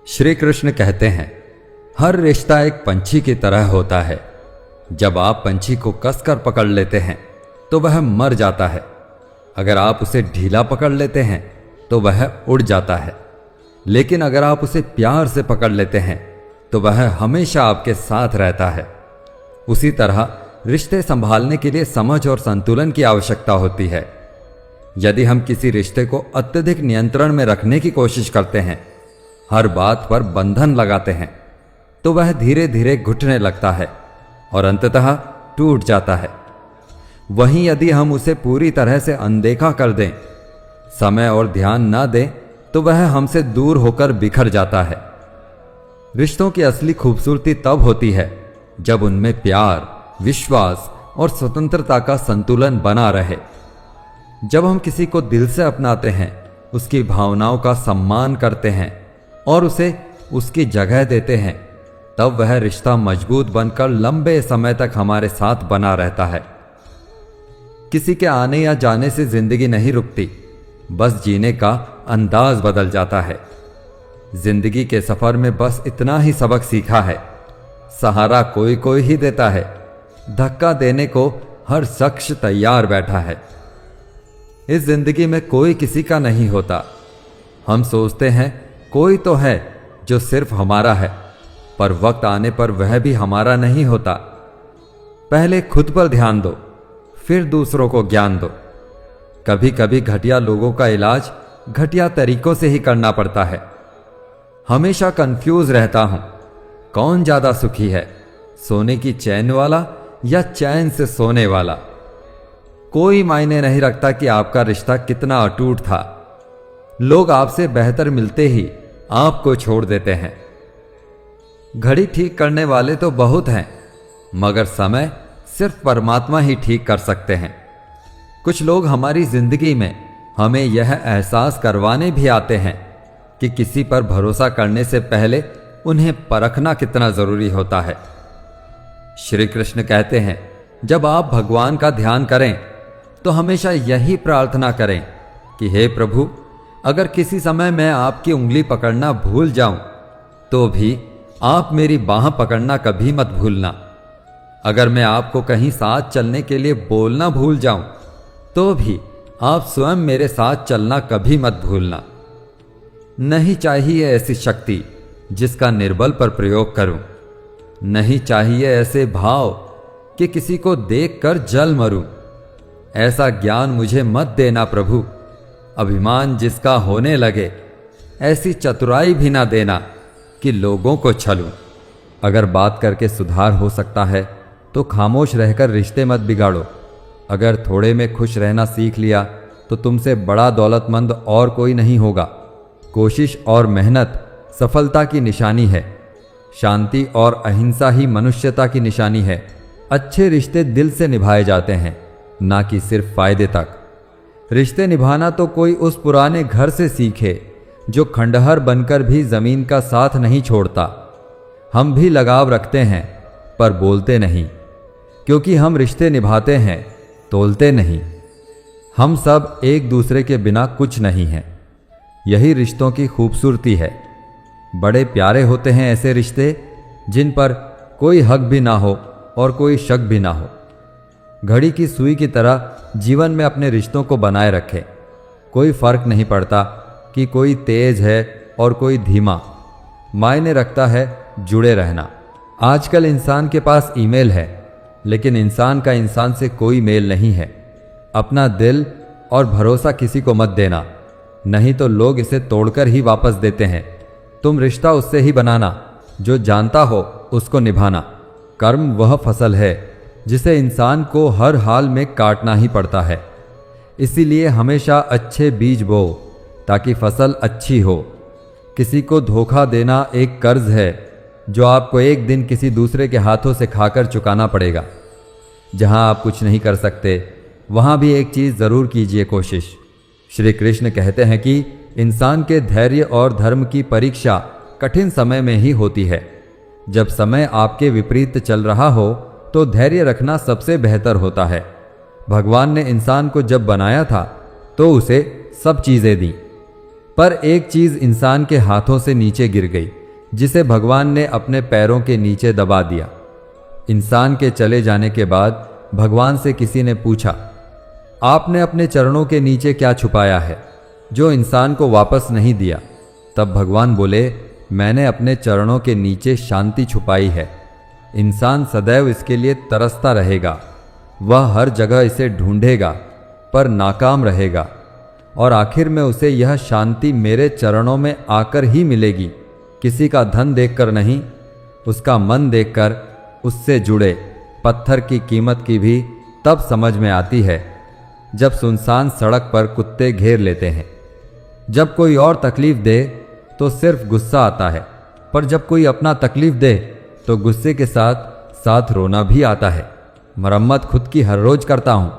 श्री कृष्ण कहते हैं, हर रिश्ता एक पंछी की तरह होता है। जब आप पंछी को कसकर पकड़ लेते हैं तो वह मर जाता है। अगर आप उसे ढीला पकड़ लेते हैं तो वह उड़ जाता है। लेकिन अगर आप उसे प्यार से पकड़ लेते हैं तो वह हमेशा आपके साथ रहता है। उसी तरह रिश्ते संभालने के लिए समझ और संतुलन की आवश्यकता होती है। यदि हम किसी रिश्ते को अत्यधिक नियंत्रण में रखने की कोशिश करते हैं, हर बात पर बंधन लगाते हैं, तो वह धीरे धीरे घुटने लगता है और अंततः टूट जाता है। वहीं यदि हम उसे पूरी तरह से अनदेखा कर दें, समय और ध्यान न दें, तो वह हमसे दूर होकर बिखर जाता है। रिश्तों की असली खूबसूरती तब होती है जब उनमें प्यार, विश्वास और स्वतंत्रता का संतुलन बना रहे। जब हम किसी को दिल से अपनाते हैं, उसकी भावनाओं का सम्मान करते हैं और उसे उसकी जगह देते हैं, तब वह रिश्ता मजबूत बनकर लंबे समय तक हमारे साथ बना रहता है। किसी के आने या जाने से जिंदगी नहीं रुकती, बस जीने का अंदाज बदल जाता है। जिंदगी के सफर में बस इतना ही सबक सीखा है, सहारा कोई कोई ही देता है, धक्का देने को हर शख्स तैयार बैठा है। इस जिंदगी में कोई किसी का नहीं होता। हम सोचते हैं कोई तो है जो सिर्फ हमारा है, पर वक्त आने पर वह भी हमारा नहीं होता। पहले खुद पर ध्यान दो, फिर दूसरों को ज्ञान दो। कभी कभी घटिया लोगों का इलाज घटिया तरीकों से ही करना पड़ता है। हमेशा कंफ्यूज रहता हूं, कौन ज्यादा सुखी है, सोने की चैन वाला या चैन से सोने वाला। कोई मायने नहीं रखता कि आपका रिश्ता कितना अटूट था। लोग आपसे बेहतर मिलते ही आपको छोड़ देते हैं। घड़ी ठीक करने वाले तो बहुत हैं, मगर समय सिर्फ परमात्मा ही ठीक कर सकते हैं। कुछ लोग हमारी जिंदगी में हमें यह एहसास करवाने भी आते हैं कि किसी पर भरोसा करने से पहले उन्हें परखना कितना जरूरी होता है। श्री कृष्ण कहते हैं, जब आप भगवान का ध्यान करें तो हमेशा यही प्रार्थना करें कि हे प्रभु, अगर किसी समय मैं आपकी उंगली पकड़ना भूल जाऊं तो भी आप मेरी बाह पकड़ना कभी मत भूलना। अगर मैं आपको कहीं साथ चलने के लिए बोलना भूल जाऊं तो भी आप स्वयं मेरे साथ चलना कभी मत भूलना। नहीं चाहिए ऐसी शक्ति जिसका निर्बल पर प्रयोग करूं। नहीं चाहिए ऐसे भाव कि किसी को देखकर जल मरूं। ऐसा ज्ञान मुझे मत देना प्रभु, अभिमान जिसका होने लगे। ऐसी चतुराई भी ना देना कि लोगों को छलूं। अगर बात करके सुधार हो सकता है तो खामोश रहकर रिश्ते मत बिगाड़ो। अगर थोड़े में खुश रहना सीख लिया तो तुमसे बड़ा दौलतमंद और कोई नहीं होगा। कोशिश और मेहनत सफलता की निशानी है। शांति और अहिंसा ही मनुष्यता की निशानी है। अच्छे रिश्ते दिल से निभाए जाते हैं, ना कि सिर्फ फायदे तक। रिश्ते निभाना तो कोई उस पुराने घर से सीखे जो खंडहर बनकर भी जमीन का साथ नहीं छोड़ता। हम भी लगाव रखते हैं पर बोलते नहीं, क्योंकि हम रिश्ते निभाते हैं, तोलते नहीं। हम सब एक दूसरे के बिना कुछ नहीं हैं। यही रिश्तों की खूबसूरती है। बड़े प्यारे होते हैं ऐसे रिश्ते जिन पर कोई हक भी ना हो और कोई शक भी ना हो। घड़ी की सुई की तरह जीवन में अपने रिश्तों को बनाए रखें। कोई फर्क नहीं पड़ता कि कोई तेज है और कोई धीमा, मायने रखता है जुड़े रहना। आजकल इंसान के पास ईमेल है, लेकिन इंसान का इंसान से कोई मेल नहीं है। अपना दिल और भरोसा किसी को मत देना, नहीं तो लोग इसे तोड़कर ही वापस देते हैं। तुम रिश्ता उससे ही बनाना जो जानता हो उसको निभाना। कर्म वह फसल है जिसे इंसान को हर हाल में काटना ही पड़ता है। इसीलिए हमेशा अच्छे बीज बो ताकि फसल अच्छी हो। किसी को धोखा देना एक कर्ज है जो आपको एक दिन किसी दूसरे के हाथों से खाकर चुकाना पड़ेगा। जहां आप कुछ नहीं कर सकते, वहां भी एक चीज जरूर कीजिए, कोशिश। श्री कृष्ण कहते हैं कि इंसान के धैर्य और धर्म की परीक्षा कठिन समय में ही होती है। जब समय आपके विपरीत चल रहा हो तो धैर्य रखना सबसे बेहतर होता है। भगवान ने इंसान को जब बनाया था तो उसे सब चीजें दी, पर एक चीज इंसान के हाथों से नीचे गिर गई, जिसे भगवान ने अपने पैरों के नीचे दबा दिया। इंसान के चले जाने के बाद भगवान से किसी ने पूछा, आपने अपने चरणों के नीचे क्या छुपाया है जो इंसान को वापस नहीं दिया? तब भगवान बोले, मैंने अपने चरणों के नीचे शांति छुपाई है। इंसान सदैव इसके लिए तरसता रहेगा। वह हर जगह इसे ढूंढेगा पर नाकाम रहेगा, और आखिर में उसे यह शांति मेरे चरणों में आकर ही मिलेगी। किसी का धन देखकर नहीं, उसका मन देखकर उससे जुड़े पत्थर की कीमत की भी तब समझ में आती है जब सुनसान सड़क पर कुत्ते घेर लेते हैं। जब कोई और तकलीफ दे तो सिर्फ गुस्सा आता है, पर जब कोई अपना तकलीफ दे तो गुस्से के साथ साथ रोना भी आता है। मरम्मत खुद की हर रोज करता हूं,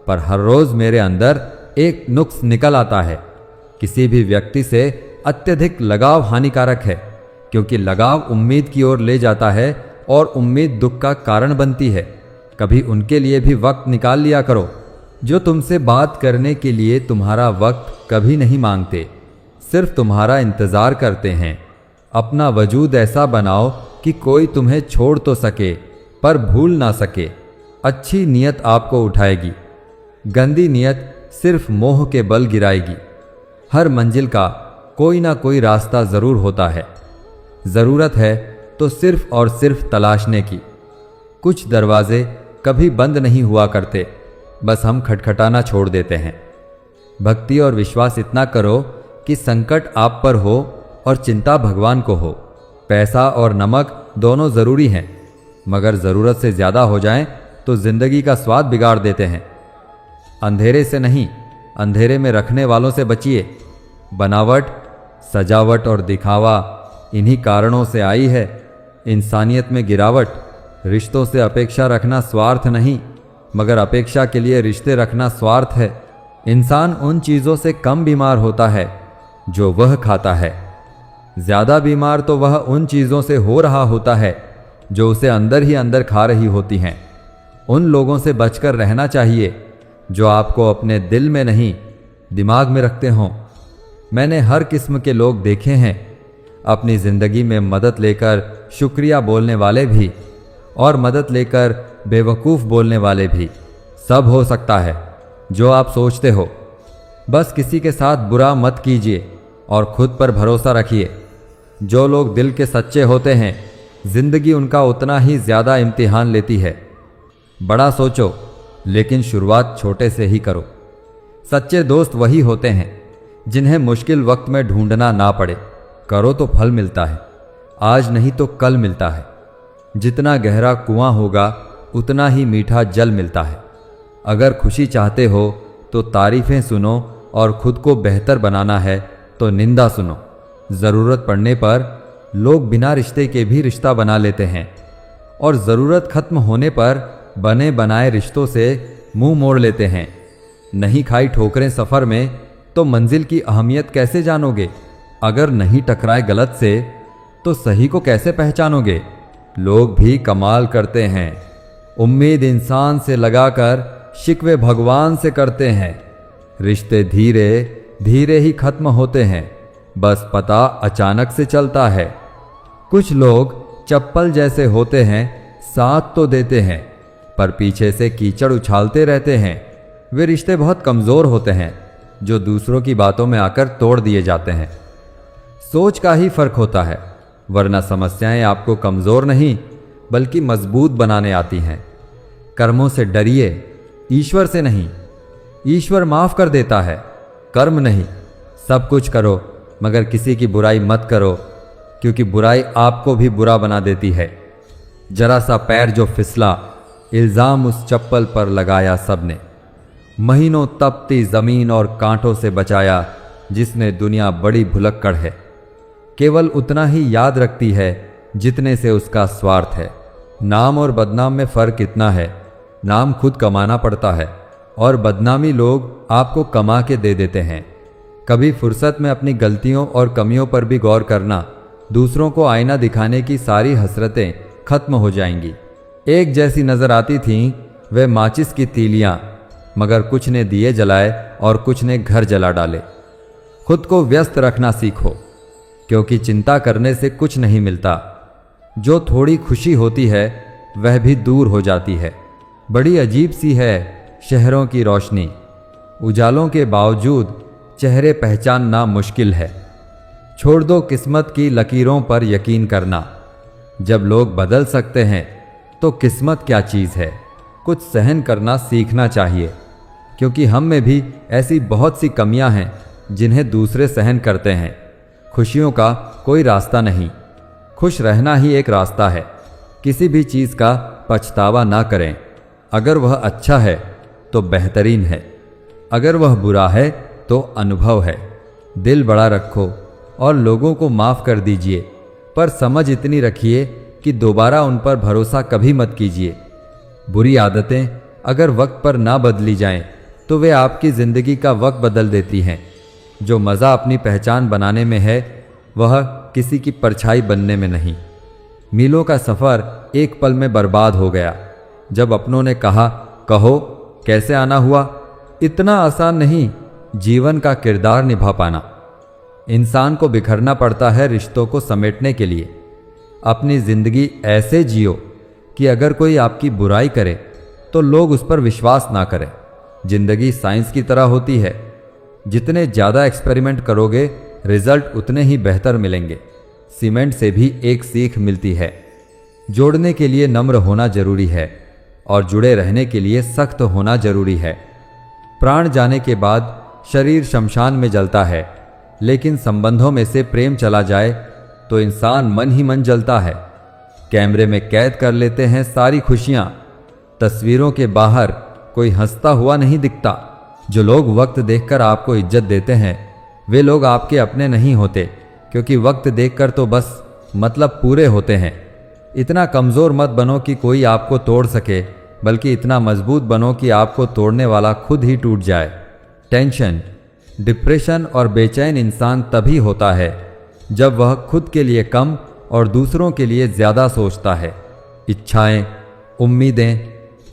पर हर रोज मेरे अंदर एक नुक्स निकल आता है। किसी भी व्यक्ति से अत्यधिक लगाव हानिकारक है, क्योंकि लगाव उम्मीद की ओर ले जाता है और उम्मीद दुख का कारण बनती है। कभी उनके लिए भी वक्त निकाल लिया करो जो तुमसे बात करने के लिए तुम्हारा वक्त कभी नहीं मांगते, सिर्फ तुम्हारा इंतजार करते हैं। अपना वजूद ऐसा बनाओ कि कोई तुम्हें छोड़ तो सके पर भूल ना सके। अच्छी नियत आपको उठाएगी, गंदी नियत सिर्फ मोह के बल गिराएगी। हर मंजिल का कोई ना कोई रास्ता जरूर होता है। जरूरत है तो सिर्फ और सिर्फ तलाशने की। कुछ दरवाजे कभी बंद नहीं हुआ करते, बस हम खटखटाना छोड़ देते हैं। भक्ति और विश्वास इतना करो कि संकट आप पर हो और चिंता भगवान को हो। पैसा और नमक दोनों जरूरी हैं, मगर जरूरत से ज्यादा हो जाएं तो जिंदगी का स्वाद बिगाड़ देते हैं। अंधेरे से नहीं, अंधेरे में रखने वालों से बचिए। बनावट, सजावट और दिखावा इन्हीं कारणों से आई है। इंसानियत में गिरावट। रिश्तों से अपेक्षा रखना स्वार्थ नहीं, मगर अपेक्षा के लिए रिश्ते रखना स्वार्थ है। इंसान उन चीज़ों से कम बीमार होता है जो वह खाता है। ज़्यादा बीमार तो वह उन चीज़ों से हो रहा होता है जो उसे अंदर ही अंदर खा रही होती हैं। उन लोगों से बचकर रहना चाहिए जो आपको अपने दिल में नहीं, दिमाग में रखते हों। मैंने हर किस्म के लोग देखे हैं, अपनी ज़िंदगी में मदद लेकर शुक्रिया बोलने वाले भी और मदद लेकर बेवकूफ़ बोलने वाले भी। सब हो सकता है जो आप सोचते हो। बस किसी के साथ बुरा मत कीजिए और खुद पर भरोसा रखिए। जो लोग दिल के सच्चे होते हैं, जिंदगी उनका उतना ही ज़्यादा इम्तिहान लेती है। बड़ा सोचो, लेकिन शुरुआत छोटे से ही करो। सच्चे दोस्त वही होते हैं जिन्हें मुश्किल वक्त में ढूंढना ना पड़े। करो तो फल मिलता है, आज नहीं तो कल मिलता है। जितना गहरा कुआं होगा उतना ही मीठा जल मिलता है। अगर खुशी चाहते हो तो तारीफें सुनो, और खुद को बेहतर बनाना है तो निंदा सुनो। ज़रूरत पड़ने पर लोग बिना रिश्ते के भी रिश्ता बना लेते हैं, और ज़रूरत खत्म होने पर बने बनाए रिश्तों से मुंह मोड़ लेते हैं। नहीं खाई ठोकरें सफ़र में तो मंजिल की अहमियत कैसे जानोगे? अगर नहीं टकराए गलत से तो सही को कैसे पहचानोगे? लोग भी कमाल करते हैं। उम्मीद इंसान से लगाकर शिकवे भगवान से करते हैं। रिश्ते धीरे धीरे ही खत्म होते हैं, बस पता अचानक से चलता है। कुछ लोग चप्पल जैसे होते हैं, साथ तो देते हैं पर पीछे से कीचड़ उछालते रहते हैं। वे रिश्ते बहुत कमज़ोर होते हैं जो दूसरों की बातों में आकर तोड़ दिए जाते हैं। सोच का ही फर्क होता है, वरना समस्याएं आपको कमज़ोर नहीं बल्कि मजबूत बनाने आती हैं। कर्मों से डरिए, ईश्वर से नहीं। ईश्वर माफ़ कर देता है, कर्म नहीं। सब कुछ करो मगर किसी की बुराई मत करो, क्योंकि बुराई आपको भी बुरा बना देती है। जरा सा पैर जो फिसला, इल्ज़ाम उस चप्पल पर लगाया सबने। महीनों तपती ज़मीन और कांटों से बचाया जिसने दुनिया बड़ी भुलक्कड़ है। केवल उतना ही याद रखती है जितने से उसका स्वार्थ है। नाम और बदनाम में फ़र्क इतना है, नाम खुद कमाना पड़ता है और बदनामी लोग आपको कमा के दे देते हैं। कभी फुर्सत में अपनी गलतियों और कमियों पर भी गौर करना, दूसरों को आईना दिखाने की सारी हसरतें खत्म हो जाएंगी। एक जैसी नज़र आती थीं वे माचिस की तीलियाँ, मगर कुछ ने दिए जलाए और कुछ ने घर जला डाले। खुद को व्यस्त रखना सीखो, क्योंकि चिंता करने से कुछ नहीं मिलता। जो थोड़ी खुशी होती है वह भी दूर हो जाती है। बड़ी अजीब सी है शहरों की रोशनी, उजालों के बावजूद चेहरे पहचानना मुश्किल है। छोड़ दो किस्मत की लकीरों पर यकीन करना। जब लोग बदल सकते हैं तो किस्मत क्या चीज़ है। कुछ सहन करना सीखना चाहिए, क्योंकि हम में भी ऐसी बहुत सी कमियां हैं जिन्हें दूसरे सहन करते हैं। खुशियों का कोई रास्ता नहीं, खुश रहना ही एक रास्ता है। किसी भी चीज़ का पछतावा ना करें। अगर वह अच्छा है तो बेहतरीन है, अगर वह बुरा है तो अनुभव है। दिल बड़ा रखो और लोगों को माफ़ कर दीजिए, पर समझ इतनी रखिए कि दोबारा उन पर भरोसा कभी मत कीजिए। बुरी आदतें अगर वक्त पर ना बदली जाएं, तो वे आपकी ज़िंदगी का वक्त बदल देती हैं। जो मज़ा अपनी पहचान बनाने में है, वह किसी की परछाई बनने में नहीं। मीलों का सफ़र एक पल में बर्बाद हो गया। जब अपनों ने कहा, कहो कैसे आना हुआ। इतना आसान नहीं जीवन का किरदार निभा पाना। इंसान को बिखरना पड़ता है रिश्तों को समेटने के लिए। अपनी ज़िंदगी ऐसे जियो कि अगर कोई आपकी बुराई करे तो लोग उस पर विश्वास ना करें। जिंदगी साइंस की तरह होती है, जितने ज़्यादा एक्सपेरिमेंट करोगे रिजल्ट उतने ही बेहतर मिलेंगे। सीमेंट से भी एक सीख मिलती है। जोड़ने के लिए नम्र होना जरूरी है और जुड़े रहने के लिए सख्त होना जरूरी है। प्राण जाने के बाद शरीर शमशान में जलता है, लेकिन संबंधों में से प्रेम चला जाए तो इंसान मन ही मन जलता है। कैमरे में कैद कर लेते हैं सारी खुशियां, तस्वीरों के बाहर कोई हंसता हुआ नहीं दिखता। जो लोग वक्त देखकर आपको इज्जत देते हैं वे लोग आपके अपने नहीं होते, क्योंकि वक्त देखकर तो बस मतलब पूरे होते हैं। इतना कमज़ोर मत बनो कि कोई आपको तोड़ सके, बल्कि इतना मजबूत बनो कि आपको तोड़ने वाला खुद ही टूट जाए। टेंशन, डिप्रेशन और बेचैन इंसान तभी होता है जब वह खुद के लिए कम और दूसरों के लिए ज़्यादा सोचता है। इच्छाएं, उम्मीदें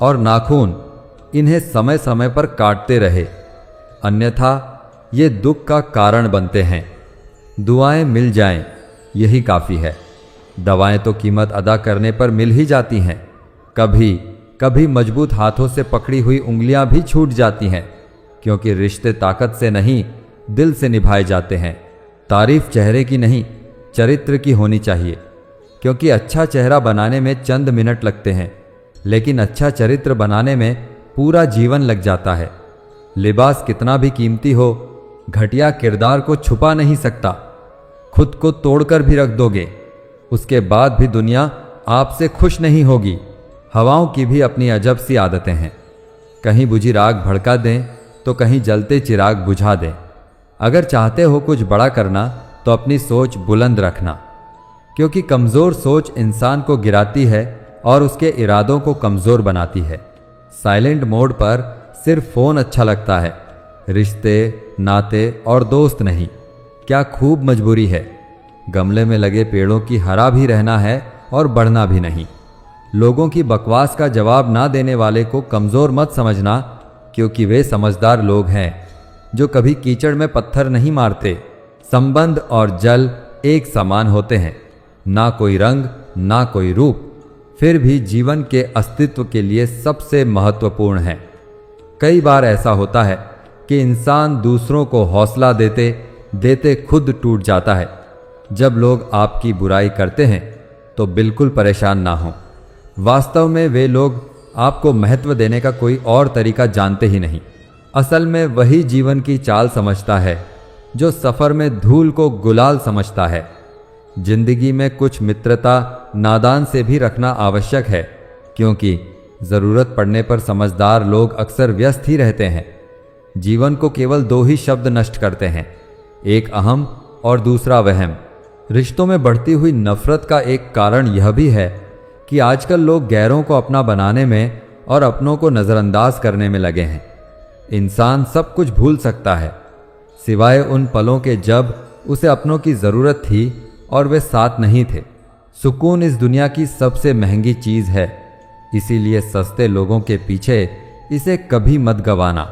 और नाखून, इन्हें समय समय पर काटते रहे, अन्यथा ये दुख का कारण बनते हैं। दुआएं मिल जाएं, यही काफ़ी है। दवाएं तो कीमत अदा करने पर मिल ही जाती हैं। कभी कभी मजबूत हाथों से पकड़ी हुई उंगलियां भी छूट जाती हैं, क्योंकि रिश्ते ताकत से नहीं दिल से निभाए जाते हैं। तारीफ चेहरे की नहीं चरित्र की होनी चाहिए, क्योंकि अच्छा चेहरा बनाने में चंद मिनट लगते हैं, लेकिन अच्छा चरित्र बनाने में पूरा जीवन लग जाता है। लिबास कितना भी कीमती हो, घटिया किरदार को छुपा नहीं सकता। खुद को तोड़कर भी रख दोगे, उसके बाद भी दुनिया आपसे खुश नहीं होगी। हवाओं की भी अपनी अजब सी आदतें हैं। कहीं बुझी राख भड़का दें तो कहीं जलते चिराग बुझा दें। अगर चाहते हो कुछ बड़ा करना तो अपनी सोच बुलंद रखना, क्योंकि कमज़ोर सोच इंसान को गिराती है और उसके इरादों को कमज़ोर बनाती है। साइलेंट मोड पर सिर्फ फ़ोन अच्छा लगता है, रिश्ते, नाते और दोस्त नहीं। क्या खूब मजबूरी है। गमले में लगे पेड़ों की हरा भी रहना है और बढ़ना भी नहीं। लोगों की बकवास का जवाब ना देने वाले को कमज़ोर मत समझना, क्योंकि वे समझदार लोग हैं जो कभी कीचड़ में पत्थर नहीं मारते। संबंध और जल एक समान होते हैं, ना कोई रंग ना कोई रूप, फिर भी जीवन के अस्तित्व के लिए सबसे महत्वपूर्ण है। कई बार ऐसा होता है कि इंसान दूसरों को हौसला देते देते खुद टूट जाता है। जब लोग आपकी बुराई करते हैं तो बिल्कुल परेशान ना हो। वास्तव में वे लोग आपको महत्व देने का कोई और तरीका जानते ही नहीं। असल में वही जीवन की चाल समझता है जो सफ़र में धूल को गुलाल समझता है। जिंदगी में कुछ मित्रता नादान से भी रखना आवश्यक है, क्योंकि ज़रूरत पड़ने पर समझदार लोग अक्सर व्यस्त ही रहते हैं। जीवन को केवल दो ही शब्द नष्ट करते हैं, एक अहम और दूसरा वहम। रिश्तों में बढ़ती हुई नफरत का एक कारण यह भी है कि आजकल लोग गैरों को अपना बनाने में और अपनों को नज़रअंदाज करने में लगे हैं। इंसान सब कुछ भूल सकता है, सिवाय उन पलों के जब उसे अपनों की ज़रूरत थी और वे साथ नहीं थे। सुकून इस दुनिया की सबसे महंगी चीज़ है, इसीलिए सस्ते लोगों के पीछे इसे कभी मत गंवाना।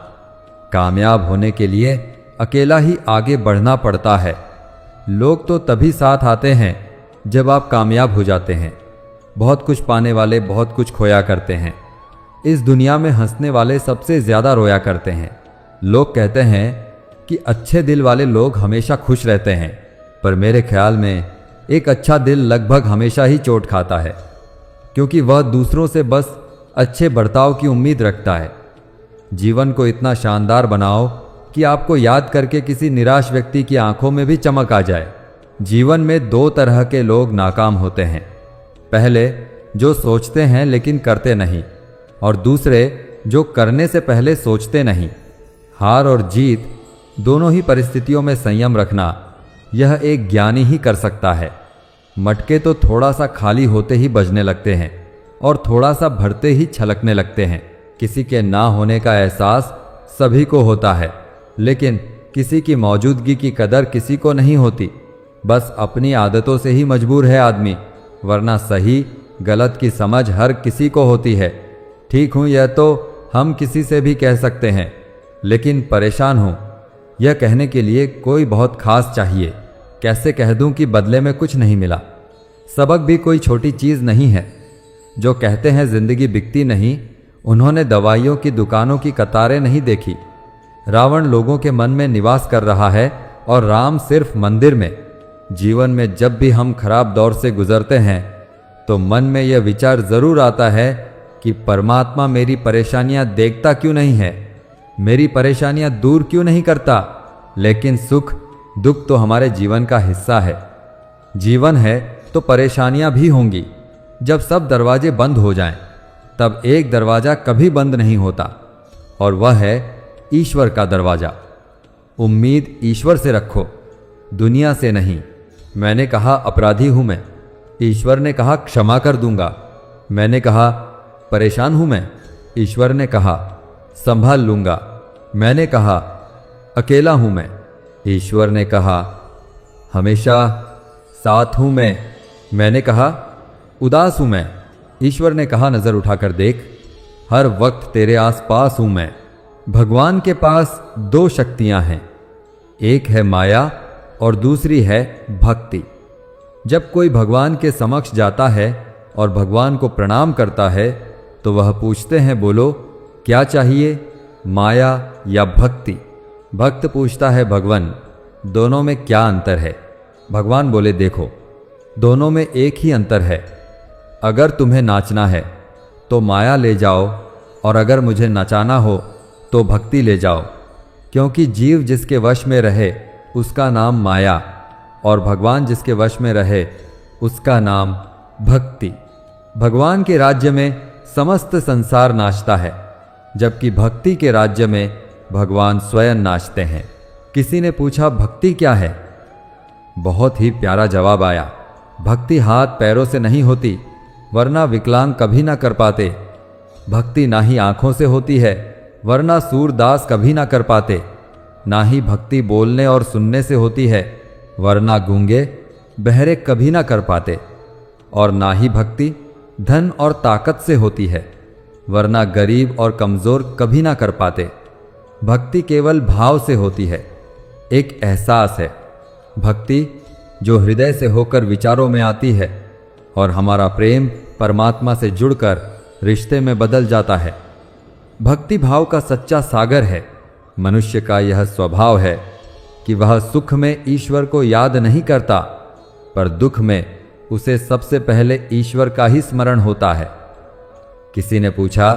कामयाब होने के लिए अकेला ही आगे बढ़ना पड़ता है। लोग तो तभी साथ आते हैं जब आप कामयाब हो जाते हैं। बहुत कुछ पाने वाले बहुत कुछ खोया करते हैं। इस दुनिया में हंसने वाले सबसे ज्यादा रोया करते हैं। लोग कहते हैं कि अच्छे दिल वाले लोग हमेशा खुश रहते हैं, पर मेरे ख्याल में एक अच्छा दिल लगभग हमेशा ही चोट खाता है, क्योंकि वह दूसरों से बस अच्छे बर्ताव की उम्मीद रखता है। जीवन को इतना शानदार बनाओ कि आपको याद करके किसी निराश व्यक्ति की आंखों में भी चमक आ जाए। जीवन में दो तरह के लोग नाकाम होते हैं। पहले जो सोचते हैं लेकिन करते नहीं, और दूसरे जो करने से पहले सोचते नहीं। हार और जीत दोनों ही परिस्थितियों में संयम रखना यह एक ज्ञानी ही कर सकता है। मटके तो थोड़ा सा खाली होते ही बजने लगते हैं और थोड़ा सा भरते ही छलकने लगते हैं। किसी के ना होने का एहसास सभी को होता है, लेकिन किसी की मौजूदगी की कदर किसी को नहीं होती। बस अपनी आदतों से ही मजबूर है आदमी, वरना सही गलत की समझ हर किसी को होती है। ठीक हूं यह तो हम किसी से भी कह सकते हैं, लेकिन परेशान हूं यह कहने के लिए कोई बहुत खास चाहिए। कैसे कह दूं कि बदले में कुछ नहीं मिला। सबक भी कोई छोटी चीज नहीं है। जो कहते हैं जिंदगी बिकती नहीं, उन्होंने दवाइयों की दुकानों की कतारें नहीं देखी। रावण लोगों के मन में निवास कर रहा है और राम सिर्फ मंदिर में। जीवन में जब भी हम खराब दौर से गुजरते हैं तो मन में यह विचार जरूर आता है कि परमात्मा मेरी परेशानियां देखता क्यों नहीं है, मेरी परेशानियां दूर क्यों नहीं करता। लेकिन सुख दुख तो हमारे जीवन का हिस्सा है। जीवन है तो परेशानियां भी होंगी। जब सब दरवाजे बंद हो जाएं, तब एक दरवाजा कभी बंद नहीं होता, और वह है ईश्वर का दरवाजा। उम्मीद ईश्वर से रखो, दुनिया से नहीं। मैंने कहा अपराधी हूं मैं, ईश्वर ने कहा क्षमा कर दूंगा। मैंने कहा परेशान हूं मैं, ईश्वर ने कहा संभाल लूंगा। मैंने कहा अकेला हूं मैं, ईश्वर ने कहा हमेशा साथ हूं मैं। मैंने कहा उदास हूं मैं, ईश्वर ने कहा नजर उठाकर देख, हर वक्त तेरे आसपास हूं मैं। भगवान के पास दो शक्तियां हैं, एक है माया और दूसरी है भक्ति। जब कोई भगवान के समक्ष जाता है और भगवान को प्रणाम करता है तो वह पूछते हैं बोलो क्या चाहिए, माया या भक्ति। भक्त पूछता है भगवान दोनों में क्या अंतर है। भगवान बोले देखो दोनों में एक ही अंतर है। अगर तुम्हें नाचना है तो माया ले जाओ, और अगर मुझे नचाना हो तो भक्ति ले जाओ। क्योंकि जीव जिसके वश में रहे उसका नाम माया, और भगवान जिसके वश में रहे उसका नाम भक्ति। भगवान के राज्य में समस्त संसार नाचता है, जबकि भक्ति के राज्य में भगवान स्वयं नाचते हैं। किसी ने पूछा भक्ति क्या है? बहुत ही प्यारा जवाब आया, भक्ति हाथ पैरों से नहीं होती, वरना विकलांग कभी ना कर पाते। भक्ति ना ही आंखों से होती है, वरना सूरदास कभी ना कर पाते। ना ही भक्ति बोलने और सुनने से होती है, वरना गूंगे बहरे कभी ना कर पाते। और ना ही भक्ति धन और ताकत से होती है, वरना गरीब और कमजोर कभी ना कर पाते। भक्ति केवल भाव से होती है, एक एहसास है। भक्ति जो हृदय से होकर विचारों में आती है, और हमारा प्रेम परमात्मा से जुड़कर रिश्ते में बदल जाता है। भक्ति भाव का सच्चा सागर है। मनुष्य का यह स्वभाव है कि वह सुख में ईश्वर को याद नहीं करता, पर दुख में उसे सबसे पहले ईश्वर का ही स्मरण होता है। किसी ने पूछा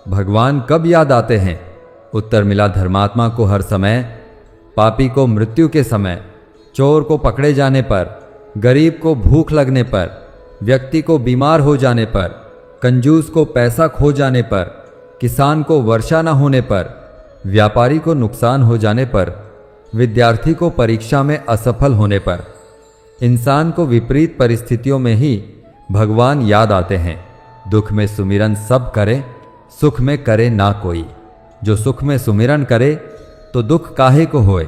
भगवान कब याद आते हैं? उत्तर मिला धर्मात्मा को हर समय, पापी को मृत्यु के समय, चोर को पकड़े जाने पर, गरीब को भूख लगने पर, व्यक्ति को बीमार हो जाने पर, कंजूस को पैसा खो जाने पर, किसान को वर्षा न होने पर, व्यापारी को नुकसान हो जाने पर, विद्यार्थी को परीक्षा में असफल होने पर। इंसान को विपरीत परिस्थितियों में ही भगवान याद आते हैं। दुख में सुमिरन सब करे, सुख में करे ना कोई। जो सुख में सुमिरन करे तो दुख काहे को होए।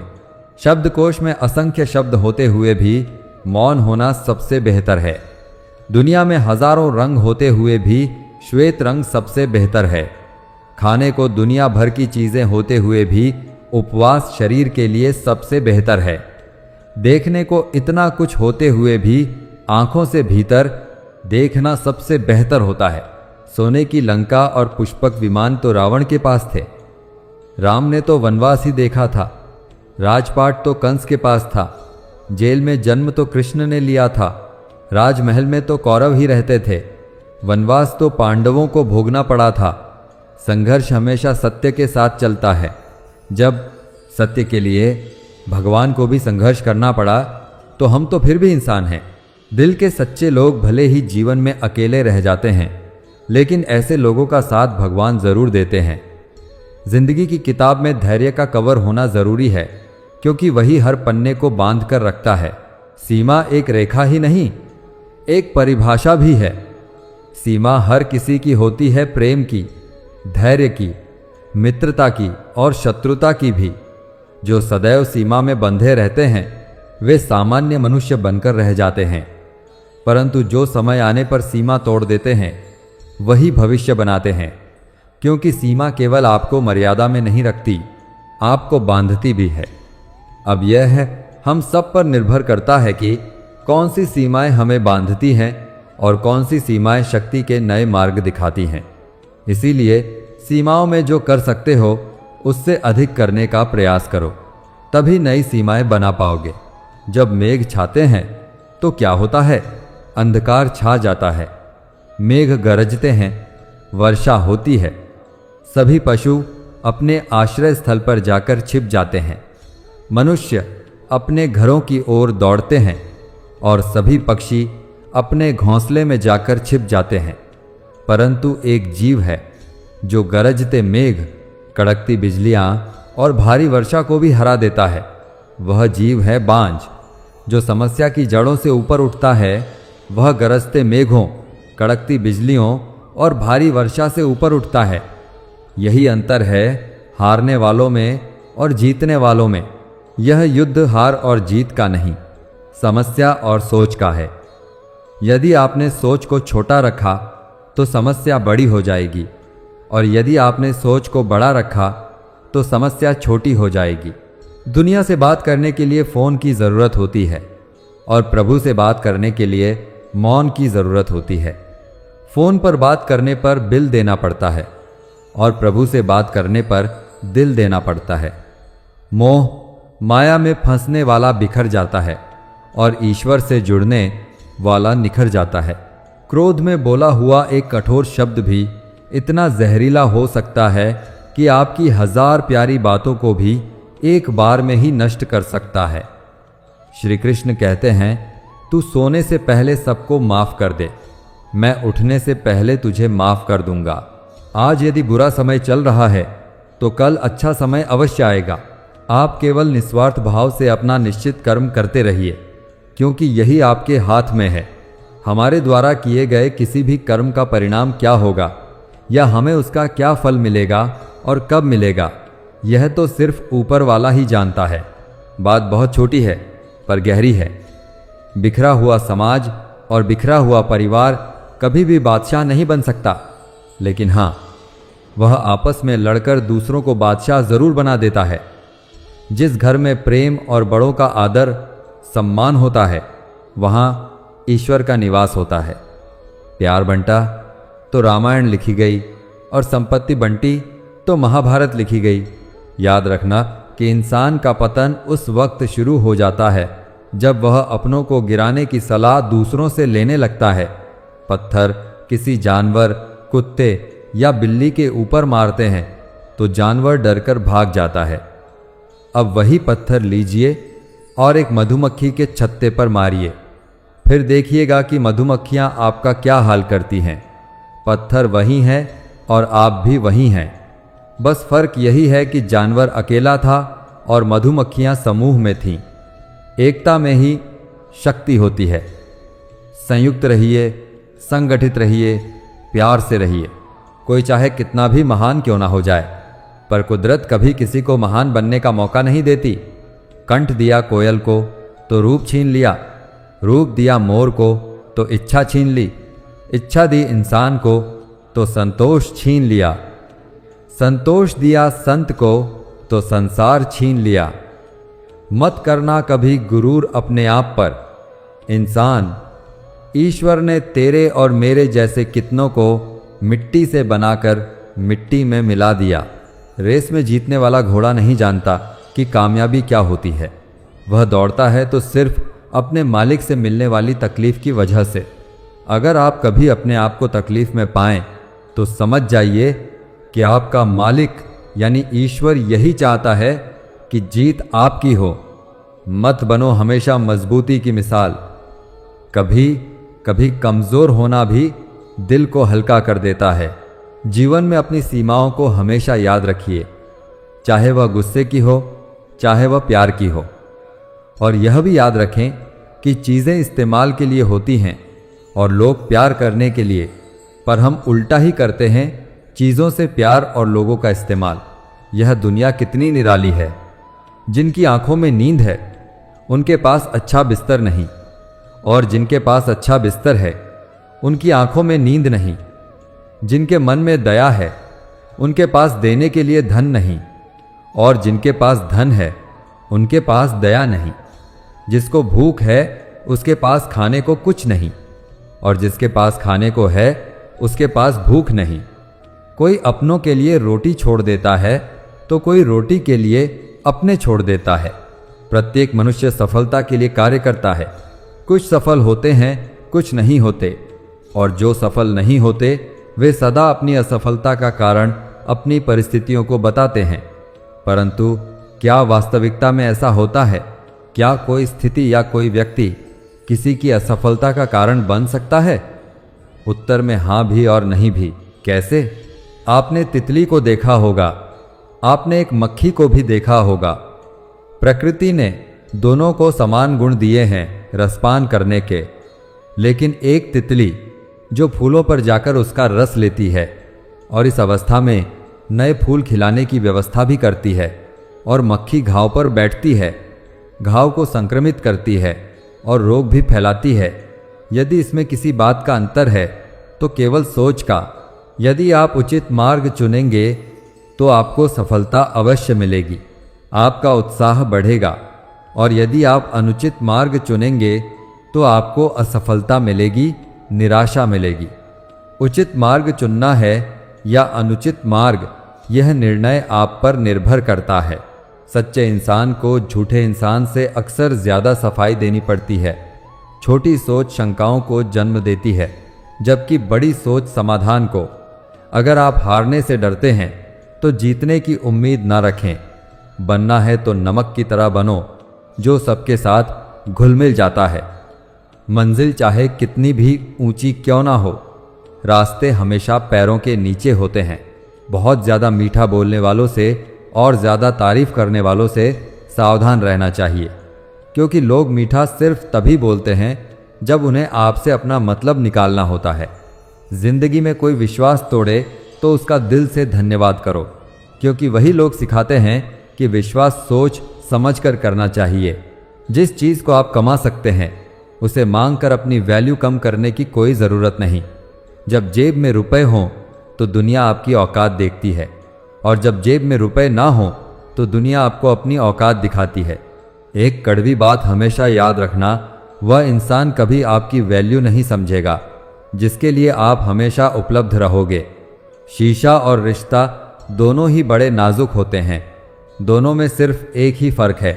शब्दकोश में असंख्य शब्द होते हुए भी मौन होना सबसे बेहतर है। दुनिया में हजारों रंग होते हुए भी श्वेत रंग सबसे बेहतर है। खाने को दुनिया भर की चीजें होते हुए भी उपवास शरीर के लिए सबसे बेहतर है। देखने को इतना कुछ होते हुए भी आंखों से भीतर देखना सबसे बेहतर होता है। सोने की लंका और पुष्पक विमान तो रावण के पास थे। राम ने तो वनवास ही देखा था। राजपाट तो कंस के पास था। जेल में जन्म तो कृष्ण ने लिया था। राजमहल में तो कौरव ही रहते थे। वनवास तो पांडवों को भोगना पड़ा था। संघर्ष हमेशा सत्य के साथ चलता है। जब सत्य के लिए भगवान को भी संघर्ष करना पड़ा तो हम तो फिर भी इंसान हैं। दिल के सच्चे लोग भले ही जीवन में अकेले रह जाते हैं, लेकिन ऐसे लोगों का साथ भगवान जरूर देते हैं। जिंदगी की किताब में धैर्य का कवर होना जरूरी है, क्योंकि वही हर पन्ने को बांध कर रखता है। सीमा एक रेखा ही नहीं, एक परिभाषा भी है। सीमा हर किसी की होती है, प्रेम की, धैर्य की, मित्रता की और शत्रुता की भी। जो सदैव सीमा में बंधे रहते हैं वे सामान्य मनुष्य बनकर रह जाते हैं, परंतु जो समय आने पर सीमा तोड़ देते हैं वही भविष्य बनाते हैं। क्योंकि सीमा केवल आपको मर्यादा में नहीं रखती, आपको बांधती भी है। अब यह है हम सब पर निर्भर करता है कि कौन सी सीमाएं हमें बांधती हैं और कौन सी सीमाएं शक्ति के नए मार्ग दिखाती हैं। इसीलिए सीमाओं में जो कर सकते हो उससे अधिक करने का प्रयास करो, तभी नई सीमाएं बना पाओगे। जब मेघ छाते हैं तो क्या होता है? अंधकार छा जाता है, मेघ गरजते हैं, वर्षा होती है। सभी पशु अपने आश्रय स्थल पर जाकर छिप जाते हैं। मनुष्य अपने घरों की ओर दौड़ते हैं और सभी पक्षी अपने घोंसले में जाकर छिप जाते हैं। परंतु एक जीव है जो गरजते मेघ, कड़कती बिजलियां और भारी वर्षा को भी हरा देता है। वह जीव है बांझ, जो समस्या की जड़ों से ऊपर उठता है। वह गरजते मेघों, कड़कती बिजलियों और भारी वर्षा से ऊपर उठता है। यही अंतर है हारने वालों में और जीतने वालों में। यह युद्ध हार और जीत का नहीं, समस्या और सोच का है। यदि आपने सोच को छोटा रखा तो समस्या बड़ी हो जाएगी, और यदि आपने सोच को बड़ा रखा तो समस्या छोटी हो जाएगी। दुनिया से बात करने के लिए फ़ोन की ज़रूरत होती है और प्रभु से बात करने के लिए मौन की ज़रूरत होती है। फ़ोन पर बात करने पर बिल देना पड़ता है और प्रभु से बात करने पर दिल देना पड़ता है। मोह माया में फंसने वाला बिखर जाता है और ईश्वर से जुड़ने वाला निखर जाता है। क्रोध में बोला हुआ एक कठोर शब्द भी इतना जहरीला हो सकता है कि आपकी 1000 प्यारी बातों को भी एक बार में ही नष्ट कर सकता है। श्री कृष्ण कहते हैं, तू सोने से पहले सबको माफ कर दे, मैं उठने से पहले तुझे माफ कर दूंगा। आज यदि बुरा समय चल रहा है तो कल अच्छा समय अवश्य आएगा। आप केवल निस्वार्थ भाव से अपना निश्चित कर्म करते रहिए, क्योंकि यही आपके हाथ में है। हमारे द्वारा किए गए किसी भी कर्म का परिणाम क्या होगा या हमें उसका क्या फल मिलेगा और कब मिलेगा, यह तो सिर्फ ऊपर वाला ही जानता है। बात बहुत छोटी है पर गहरी है। बिखरा हुआ समाज और बिखरा हुआ परिवार कभी भी बादशाह नहीं बन सकता, लेकिन हाँ, वह आपस में लड़कर दूसरों को बादशाह जरूर बना देता है। जिस घर में प्रेम और बड़ों का आदर सम्मान होता है, वहाँ ईश्वर का निवास होता है। प्यार बंटा तो रामायण लिखी गई और संपत्ति बंटी तो महाभारत लिखी गई। याद रखना कि इंसान का पतन उस वक्त शुरू हो जाता है जब वह अपनों को गिराने की सलाह दूसरों से लेने लगता है। पत्थर किसी जानवर, कुत्ते या बिल्ली के ऊपर मारते हैं तो जानवर डरकर भाग जाता है। अब वही पत्थर लीजिए और एक मधुमक्खी के छत्ते पर मारिए, फिर देखिएगा कि मधुमक्खियां आपका क्या हाल करती हैं। पत्थर वही है और आप भी वही हैं। बस फर्क यही है कि जानवर अकेला था और मधुमक्खियां समूह में थीं। एकता में ही शक्ति होती है। संयुक्त रहिए, संगठित रहिए, प्यार से रहिए। कोई चाहे कितना भी महान क्यों ना हो जाए, पर कुदरत कभी किसी को महान बनने का मौका नहीं देती। कंठ दिया कोयल को तो रूप छीन लिया, रूप दिया मोर को तो इच्छा छीन ली, इच्छा दी इंसान को तो संतोष छीन लिया, संतोष दिया संत को तो संसार छीन लिया। मत करना कभी गुरूर अपने आप पर। इंसान, ईश्वर ने तेरे और मेरे जैसे कितनों को मिट्टी से बनाकर मिट्टी में मिला दिया। रेस में जीतने वाला घोड़ा नहीं जानता कि कामयाबी क्या होती है। वह दौड़ता है तो सिर्फ अपने मालिक से मिलने वाली तकलीफ की वजह से। अगर आप कभी अपने आप को तकलीफ में पाएं तो समझ जाइए कि आपका मालिक यानी ईश्वर यही चाहता है कि जीत आपकी हो। मत बनो हमेशा मजबूती की मिसाल। कभी कभी कमज़ोर होना भी दिल को हल्का कर देता है। जीवन में अपनी सीमाओं को हमेशा याद रखिए, चाहे वह गुस्से की हो चाहे वह प्यार की हो। और यह भी याद रखें कि चीज़ें इस्तेमाल के लिए होती हैं और लोग प्यार करने के लिए, पर हम उल्टा ही करते हैं, चीज़ों से प्यार और लोगों का इस्तेमाल। यह दुनिया कितनी निराली है। जिनकी आंखों में नींद है उनके पास अच्छा बिस्तर नहीं, और जिनके पास अच्छा बिस्तर है उनकी आंखों में नींद नहीं। जिनके मन में दया है उनके पास देने के लिए धन नहीं, और जिनके पास धन है उनके पास दया नहीं। जिसको भूख है उसके पास खाने को कुछ नहीं, और जिसके पास खाने को है उसके पास भूख नहीं। कोई अपनों के लिए रोटी छोड़ देता है तो कोई रोटी के लिए अपने छोड़ देता है। प्रत्येक मनुष्य सफलता के लिए कार्य करता है। कुछ सफल होते हैं, कुछ नहीं होते, और जो सफल नहीं होते वे सदा अपनी असफलता का कारण अपनी परिस्थितियों को बताते हैं। परंतु क्या वास्तविकता में ऐसा होता है? क्या कोई स्थिति या कोई व्यक्ति किसी की असफलता का कारण बन सकता है? उत्तर में हाँ भी और नहीं भी। कैसे? आपने तितली को देखा होगा, आपने एक मक्खी को भी देखा होगा। प्रकृति ने दोनों को समान गुण दिए हैं रसपान करने के, लेकिन एक तितली जो फूलों पर जाकर उसका रस लेती है और इस अवस्था में नए फूल खिलाने की व्यवस्था भी करती है, और मक्खी घाव पर बैठती है, घाव को संक्रमित करती है और रोग भी फैलाती है। यदि इसमें किसी बात का अंतर है तो केवल सोच का। यदि आप उचित मार्ग चुनेंगे तो आपको सफलता अवश्य मिलेगी, आपका उत्साह बढ़ेगा, और यदि आप अनुचित मार्ग चुनेंगे तो आपको असफलता मिलेगी, निराशा मिलेगी। उचित मार्ग चुनना है या अनुचित मार्ग, यह निर्णय आप पर निर्भर करता है। सच्चे इंसान को झूठे इंसान से अक्सर ज़्यादा सफाई देनी पड़ती है। छोटी सोच शंकाओं को जन्म देती है, जबकि बड़ी सोच समाधान को। अगर आप हारने से डरते हैं तो जीतने की उम्मीद ना रखें। बनना है तो नमक की तरह बनो, जो सबके साथ घुल मिल जाता है। मंजिल चाहे कितनी भी ऊंची क्यों ना हो, रास्ते हमेशा पैरों के नीचे होते हैं। बहुत ज़्यादा मीठा बोलने वालों से और ज़्यादा तारीफ करने वालों से सावधान रहना चाहिए, क्योंकि लोग मीठा सिर्फ तभी बोलते हैं जब उन्हें आपसे अपना मतलब निकालना होता है। जिंदगी में कोई विश्वास तोड़े तो उसका दिल से धन्यवाद करो, क्योंकि वही लोग सिखाते हैं कि विश्वास सोच समझ कर करना चाहिए। जिस चीज़ को आप कमा सकते हैं उसे मांग कर अपनी वैल्यू कम करने की कोई ज़रूरत नहीं। जब जेब में रुपए हों तो दुनिया आपकी औकात देखती है, और जब जेब में रुपए ना हों तो दुनिया आपको अपनी औकात दिखाती है। एक कड़वी बात हमेशा याद रखना, वह इंसान कभी आपकी वैल्यू नहीं समझेगा जिसके लिए आप हमेशा उपलब्ध रहोगे। शीशा और रिश्ता दोनों ही बड़े नाजुक होते हैं। दोनों में सिर्फ एक ही फ़र्क है,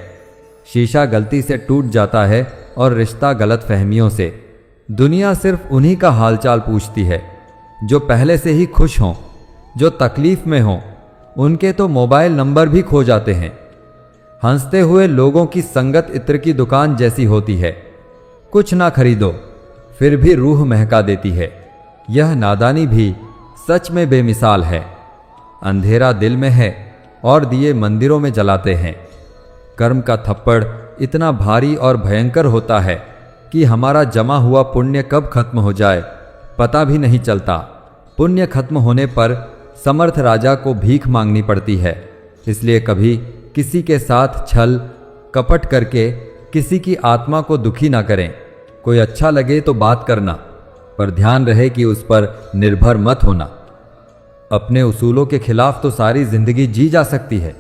शीशा गलती से टूट जाता है और रिश्ता गलत फहमियों से। दुनिया सिर्फ उन्हीं का हालचाल पूछती है जो पहले से ही खुश हों। जो तकलीफ में हों उनके तो मोबाइल नंबर भी खो जाते हैं। हंसते हुए लोगों की संगत इत्र की दुकान जैसी होती है। कुछ ना खरीदो फिर भी रूह महका देती है। यह नादानी भी सच में बेमिसाल है। अंधेरा दिल में है और दिए मंदिरों में जलाते हैं। कर्म का थप्पड़ इतना भारी और भयंकर होता है कि हमारा जमा हुआ पुण्य कब खत्म हो जाए पता भी नहीं चलता। पुण्य खत्म होने पर समर्थ राजा को भीख मांगनी पड़ती है। इसलिए कभी किसी के साथ छल कपट करके किसी की आत्मा को दुखी ना करें। कोई अच्छा लगे तो बात करना, पर ध्यान रहे कि उस पर निर्भर मत होना। अपने उसूलों के खिलाफ तो सारी जिंदगी जी जा सकती है,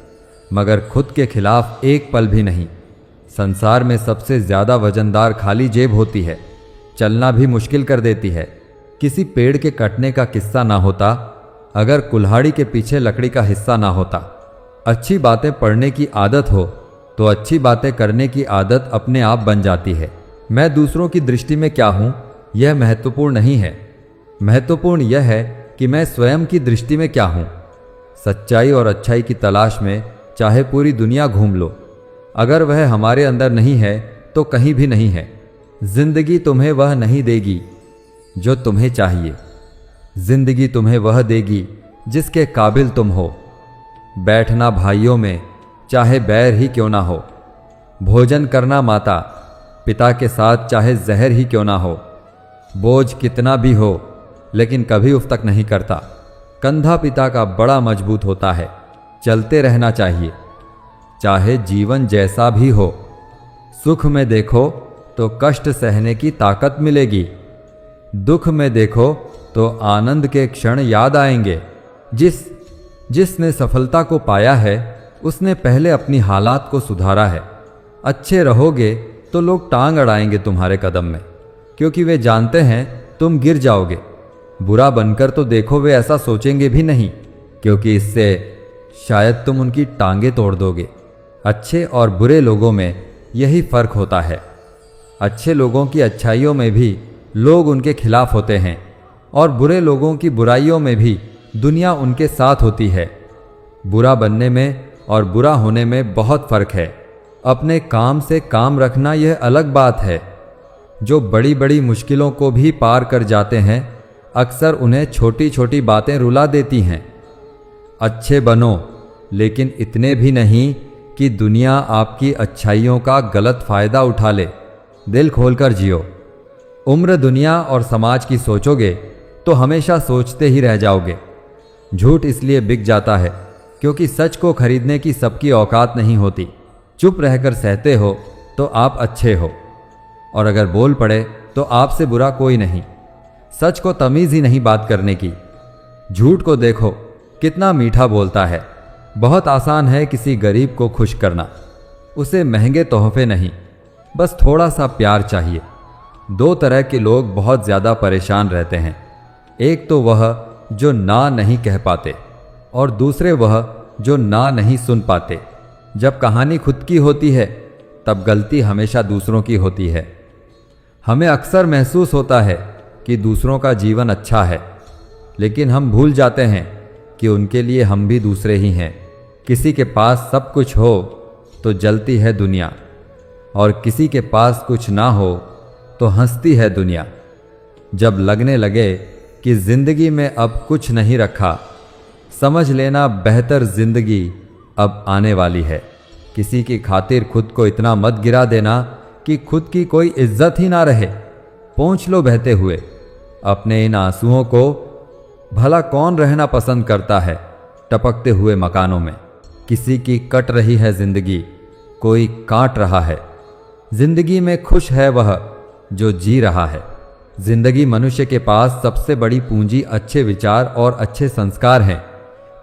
मगर खुद के खिलाफ एक पल भी नहीं। संसार में सबसे ज्यादा वजनदार खाली जेब होती है, चलना भी मुश्किल कर देती है। किसी पेड़ के कटने का किस्सा ना होता अगर कुल्हाड़ी के पीछे लकड़ी का हिस्सा ना होता। अच्छी बातें पढ़ने की आदत हो तो अच्छी बातें करने की आदत अपने आप बन जाती है। मैं दूसरों की दृष्टि में क्या हूं, यह महत्वपूर्ण नहीं है। महत्वपूर्ण यह है कि मैं स्वयं की दृष्टि में क्या हूं। सच्चाई और अच्छाई की तलाश में चाहे पूरी दुनिया घूम लो, अगर वह हमारे अंदर नहीं है तो कहीं भी नहीं है। जिंदगी तुम्हें वह नहीं देगी जो तुम्हें चाहिए, जिंदगी तुम्हें वह देगी जिसके काबिल तुम हो। बैठना भाइयों में चाहे बैर ही क्यों ना हो, भोजन करना माता पिता के साथ चाहे जहर ही क्यों ना हो। बोझ कितना भी हो लेकिन कभी उफ तक नहीं करता। कंधा पिता का बड़ा मजबूत होता है, चलते रहना चाहिए चाहे जीवन जैसा भी हो। सुख में देखो तो कष्ट सहने की ताकत मिलेगी, दुख में देखो तो आनंद के क्षण याद आएंगे। जिसने सफलता को पाया है उसने पहले अपनी हालात को सुधारा है। अच्छे रहोगे तो लोग टांग अड़ाएंगे तुम्हारे कदम में, क्योंकि वे जानते हैं तुम गिर जाओगे। बुरा बनकर तो देखो, वे ऐसा सोचेंगे भी नहीं, क्योंकि इससे शायद तुम उनकी टांगे तोड़ दोगे। अच्छे और बुरे लोगों में यही फर्क होता है। अच्छे लोगों की अच्छाइयों में भी लोग उनके खिलाफ होते हैं और बुरे लोगों की बुराइयों में भी दुनिया उनके साथ होती है। बुरा बनने में और बुरा होने में बहुत फर्क है। अपने काम से काम रखना यह अलग बात है। जो बड़ी बड़ी मुश्किलों को भी पार कर जाते हैं, अक्सर उन्हें छोटी छोटी बातें रुला देती हैं। अच्छे बनो, लेकिन इतने भी नहीं कि दुनिया आपकी अच्छाइयों का गलत फायदा उठा ले। दिल खोलकर जियो। उम्र दुनिया और समाज की सोचोगे तो हमेशा सोचते ही रह जाओगे। झूठ इसलिए बिक जाता है क्योंकि सच को खरीदने की सबकी औकात नहीं होती। चुप रहकर सहते हो तो आप अच्छे हो, और अगर बोल पड़े तो आपसे बुरा कोई नहीं। सच को तमीज ही नहीं बात करने की। झूठ को देखो कितना मीठा बोलता है। बहुत आसान है किसी गरीब को खुश करना। उसे महंगे तोहफे नहीं, बस थोड़ा सा प्यार चाहिए। दो तरह के लोग बहुत ज्यादा परेशान रहते हैं। एक तो वह जो ना नहीं कह पाते, और दूसरे वह जो ना नहीं सुन पाते। जब कहानी खुद की होती है तब गलती हमेशा दूसरों की होती है। हमें अक्सर महसूस होता है कि दूसरों का जीवन अच्छा है, लेकिन हम भूल जाते हैं कि उनके लिए हम भी दूसरे ही हैं। किसी के पास सब कुछ हो तो जलती है दुनिया, और किसी के पास कुछ ना हो तो हंसती है दुनिया। जब लगने लगे कि जिंदगी में अब कुछ नहीं रखा, समझ लेना बेहतर जिंदगी अब आने वाली है। किसी की खातिर खुद को इतना मत गिरा देना कि खुद की कोई इज्जत ही ना रहे। पहुँच लो बहते हुए अपने इन आंसुओं को। भला कौन रहना पसंद करता है टपकते हुए मकानों में। किसी की कट रही है जिंदगी, कोई काट रहा है। जिंदगी में खुश है वह जो जी रहा है। जिंदगी मनुष्य के पास सबसे बड़ी पूंजी अच्छे विचार और अच्छे संस्कार हैं,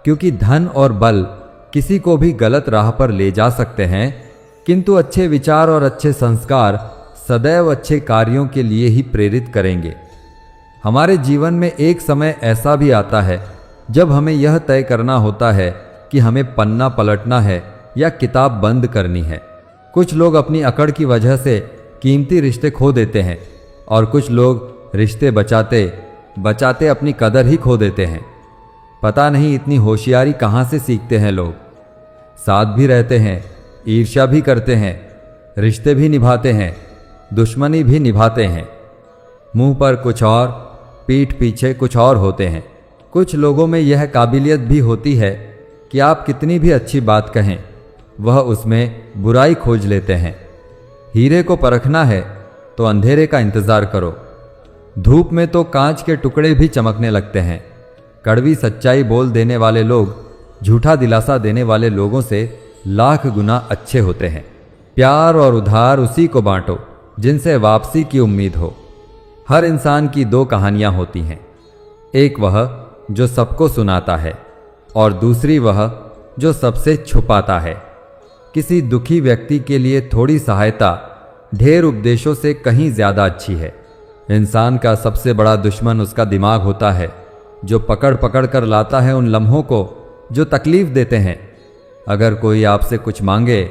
क्योंकि धन और बल किसी को भी गलत राह पर ले जा सकते हैं, किंतु अच्छे विचार और अच्छे संस्कार सदैव अच्छे कार्यों के लिए ही प्रेरित करेंगे। हमारे जीवन में एक समय ऐसा भी आता है जब हमें यह तय करना होता है कि हमें पन्ना पलटना है या किताब बंद करनी है। कुछ लोग अपनी अकड़ की वजह से कीमती रिश्ते खो देते हैं, और कुछ लोग रिश्ते बचाते बचाते अपनी कदर ही खो देते हैं। पता नहीं इतनी होशियारी कहाँ से सीखते हैं लोग। साथ भी रहते हैं, ईर्ष्या भी करते हैं, रिश्ते भी निभाते हैं, दुश्मनी भी निभाते हैं। मुंह पर कुछ और, पीठ पीछे कुछ और होते हैं। कुछ लोगों में यह काबिलियत भी होती है कि आप कितनी भी अच्छी बात कहें, वह उसमें बुराई खोज लेते हैं। हीरे को परखना है तो अंधेरे का इंतजार करो। धूप में तो कांच के टुकड़े भी चमकने लगते हैं। कड़वी सच्चाई बोल देने वाले लोग झूठा दिलासा देने वाले लोगों से लाख गुना अच्छे होते हैं। प्यार और उधार उसी को बांटो जिनसे वापसी की उम्मीद हो। हर इंसान की दो कहानियां होती हैं, एक वह जो सबको सुनाता है, और दूसरी वह जो सबसे छुपाता है। किसी दुखी व्यक्ति के लिए थोड़ी सहायता ढेर उपदेशों से कहीं ज्यादा अच्छी है। इंसान का सबसे बड़ा दुश्मन उसका दिमाग होता है, जो पकड़ पकड़ कर लाता है उन लम्हों को जो तकलीफ देते हैं। अगर कोई आपसे कुछ मांगे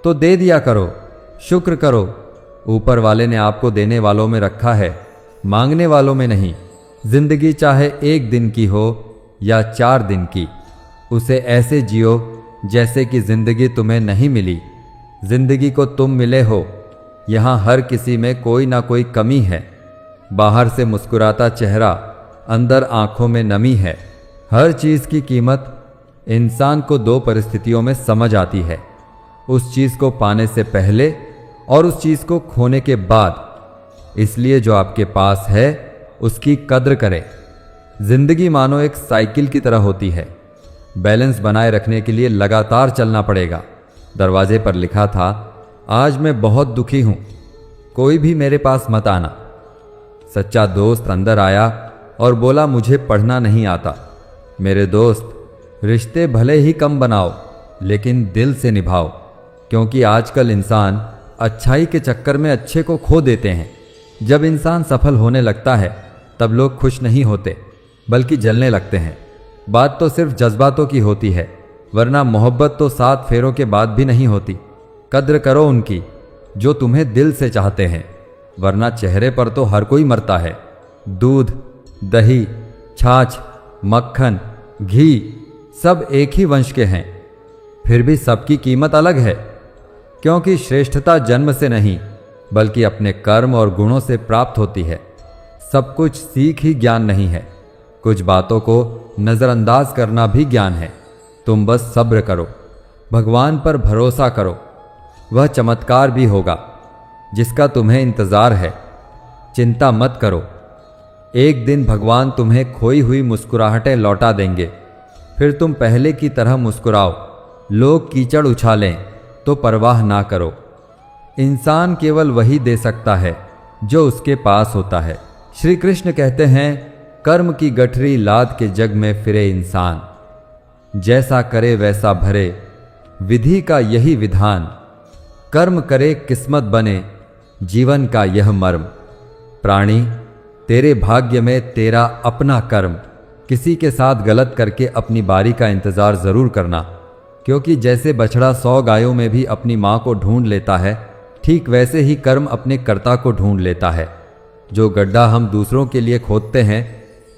तो दे दिया करो, शुक्र करो। ऊपर वाले ने आपको देने वालों में रखा है, मांगने वालों में नहीं। जिंदगी चाहे 1 दिन की हो या 4 दिन की, उसे ऐसे जियो जैसे कि जिंदगी तुम्हें नहीं मिली। जिंदगी को तुम मिले हो। यहाँ हर किसी में कोई ना कोई कमी है। बाहर से मुस्कुराता चेहरा, अंदर आंखों में नमी है। हर चीज की कीमत इंसान को 2 परिस्थितियों में समझ आती है, उस चीज को पाने से पहले और उस चीज को खोने के बाद। इसलिए जो आपके पास है उसकी कद्र करें। जिंदगी मानो एक साइकिल की तरह होती है, बैलेंस बनाए रखने के लिए लगातार चलना पड़ेगा। दरवाजे पर लिखा था, आज मैं बहुत दुखी हूं, कोई भी मेरे पास मत आना। सच्चा दोस्त अंदर आया और बोला, मुझे पढ़ना नहीं आता। मेरे दोस्त, रिश्ते भले ही कम बनाओ लेकिन दिल से निभाओ, क्योंकि आजकल इंसान अच्छाई के चक्कर में अच्छे को खो देते हैं। जब इंसान सफल होने लगता है तब लोग खुश नहीं होते बल्कि जलने लगते हैं। बात तो सिर्फ जज्बातों की होती है, वरना मोहब्बत तो 7 फेरों के बाद भी नहीं होती। कद्र करो उनकी जो तुम्हें दिल से चाहते हैं, वरना चेहरे पर तो हर कोई मरता है। दूध, दही, छाछ, मक्खन, घी सब एक ही वंश के हैं, फिर भी सबकी कीमत अलग है। क्योंकि श्रेष्ठता जन्म से नहीं बल्कि अपने कर्म और गुणों से प्राप्त होती है। सब कुछ सीख ही ज्ञान नहीं है, कुछ बातों को नज़रअंदाज करना भी ज्ञान है। तुम बस सब्र करो, भगवान पर भरोसा करो, वह चमत्कार भी होगा जिसका तुम्हें इंतज़ार है। चिंता मत करो, एक दिन भगवान तुम्हें खोई हुई मुस्कुराहटें लौटा देंगे। फिर तुम पहले की तरह मुस्कुराओ। लोग कीचड़ उछालें तो परवाह ना करो। इंसान केवल वही दे सकता है जो उसके पास होता है। श्री कृष्ण कहते हैं, कर्म की गठरी लाद के जग में फिरे इंसान, जैसा करे वैसा भरे, विधि का यही विधान। कर्म करे किस्मत बने, जीवन का यह मर्म। प्राणी, तेरे भाग्य में तेरा अपना कर्म। किसी के साथ गलत करके अपनी बारी का इंतजार जरूर करना, क्योंकि जैसे बछड़ा 100 गायों में भी अपनी मां को ढूंढ लेता है, ठीक वैसे ही कर्म अपने कर्ता को ढूंढ लेता है। जो गड्ढा हम दूसरों के लिए खोदते हैं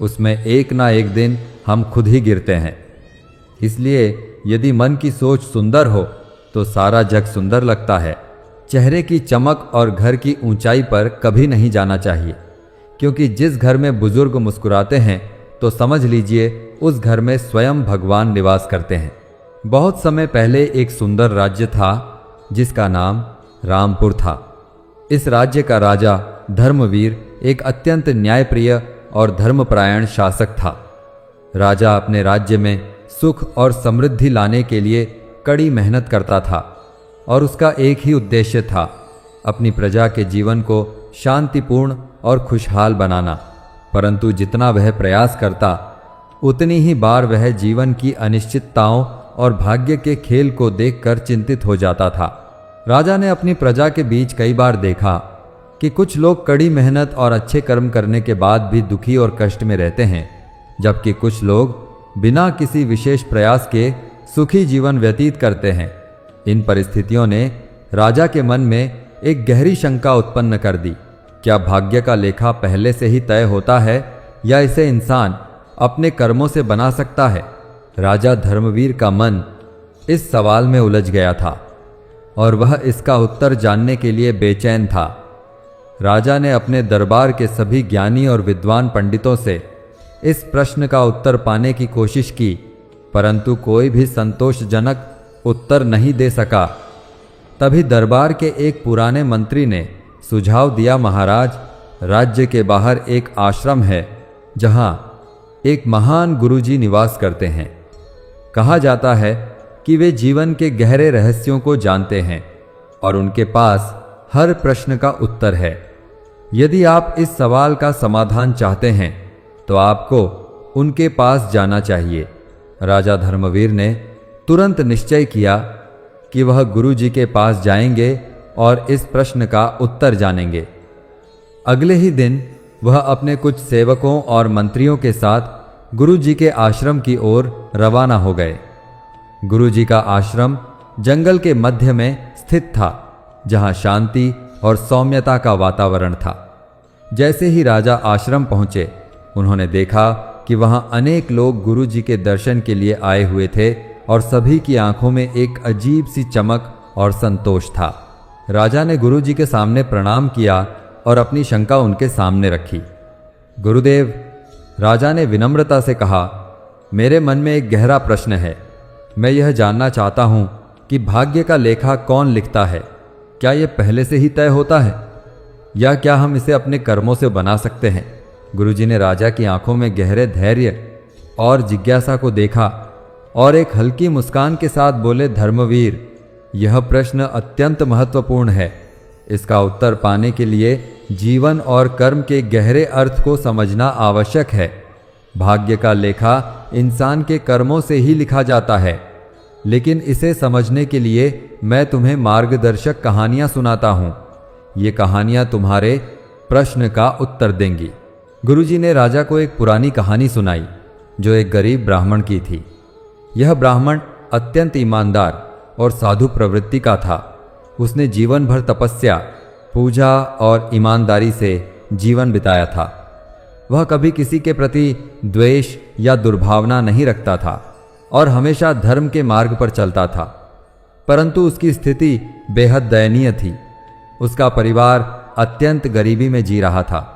उसमें एक ना एक दिन हम खुद ही गिरते हैं। इसलिए यदि मन की सोच सुंदर हो तो सारा जग सुंदर लगता है। चेहरे की चमक और घर की ऊंचाई पर कभी नहीं जाना चाहिए, क्योंकि जिस घर में बुजुर्ग मुस्कुराते हैं तो समझ लीजिए उस घर में स्वयं भगवान निवास करते हैं। बहुत समय पहले एक सुंदर राज्य था जिसका नाम रामपुर था। इस राज्य का राजा धर्मवीर एक अत्यंत न्यायप्रिय और धर्मपरायण शासक था। राजा अपने राज्य में सुख और समृद्धि लाने के लिए कड़ी मेहनत करता था और उसका एक ही उद्देश्य था, अपनी प्रजा के जीवन को शांतिपूर्ण और खुशहाल बनाना। परंतु जितना वह प्रयास करता उतनी ही बार वह जीवन की अनिश्चितताओं और भाग्य के खेल को देखकर चिंतित हो जाता था। राजा ने अपनी प्रजा के बीच कई बार देखा कि कुछ लोग कड़ी मेहनत और अच्छे कर्म करने के बाद भी दुखी और कष्ट में रहते हैं, जबकि कुछ लोग बिना किसी विशेष प्रयास के सुखी जीवन व्यतीत करते हैं। इन परिस्थितियों ने राजा के मन में एक गहरी शंका उत्पन्न कर दी। क्या भाग्य का लेखा पहले से ही तय होता है या इसे इंसान अपने कर्मों से बना सकता है? राजा धर्मवीर का मन इस सवाल में उलझ गया था और वह इसका उत्तर जानने के लिए बेचैन था। राजा ने अपने दरबार के सभी ज्ञानी और विद्वान पंडितों से इस प्रश्न का उत्तर पाने की कोशिश की, परंतु कोई भी संतोषजनक उत्तर नहीं दे सका। तभी दरबार के एक पुराने मंत्री ने सुझाव दिया, महाराज, राज्य के बाहर एक आश्रम है जहां एक महान गुरुजी निवास करते हैं। कहा जाता है कि वे जीवन के गहरे रहस्यों को जानते हैं और उनके पास हर प्रश्न का उत्तर है। यदि आप इस सवाल का समाधान चाहते हैं तो आपको उनके पास जाना चाहिए। राजा धर्मवीर ने तुरंत निश्चय किया कि वह गुरु जी के पास जाएंगे और इस प्रश्न का उत्तर जानेंगे। अगले ही दिन वह अपने कुछ सेवकों और मंत्रियों के साथ गुरु जी के आश्रम की ओर रवाना हो गए। गुरु जी का आश्रम जंगल के मध्य में स्थित था, जहां शांति और सौम्यता का वातावरण था। जैसे ही राजा आश्रम पहुंचे, उन्होंने देखा कि वहां अनेक लोग गुरु जी के दर्शन के लिए आए हुए थे और सभी की आंखों में एक अजीब सी चमक और संतोष था। राजा ने गुरु जी के सामने प्रणाम किया और अपनी शंका उनके सामने रखी। गुरुदेव, राजा ने विनम्रता से कहा, मेरे मन में एक गहरा प्रश्न है। मैं यह जानना चाहता हूं कि भाग्य का लेखा कौन लिखता है? क्या यह पहले से ही तय होता है या क्या हम इसे अपने कर्मों से बना सकते हैं? गुरुजी ने राजा की आंखों में गहरे धैर्य और जिज्ञासा को देखा और एक हल्की मुस्कान के साथ बोले, धर्मवीर, यह प्रश्न अत्यंत महत्वपूर्ण है। इसका उत्तर पाने के लिए जीवन और कर्म के गहरे अर्थ को समझना आवश्यक है। भाग्य का लेखा इंसान के कर्मों से ही लिखा जाता है, लेकिन इसे समझने के लिए मैं तुम्हें मार्गदर्शक कहानियां सुनाता हूं। ये कहानियां तुम्हारे प्रश्न का उत्तर देंगी। गुरुजी ने राजा को एक पुरानी कहानी सुनाई जो एक गरीब ब्राह्मण की थी। यह ब्राह्मण अत्यंत ईमानदार और साधु प्रवृत्ति का था। उसने जीवन भर तपस्या, पूजा और ईमानदारी से जीवन बिताया था। वह कभी किसी के प्रति द्वेष या दुर्भावना नहीं रखता था और हमेशा धर्म के मार्ग पर चलता था, परंतु उसकी स्थिति बेहद दयनीय थी। उसका परिवार अत्यंत गरीबी में जी रहा था।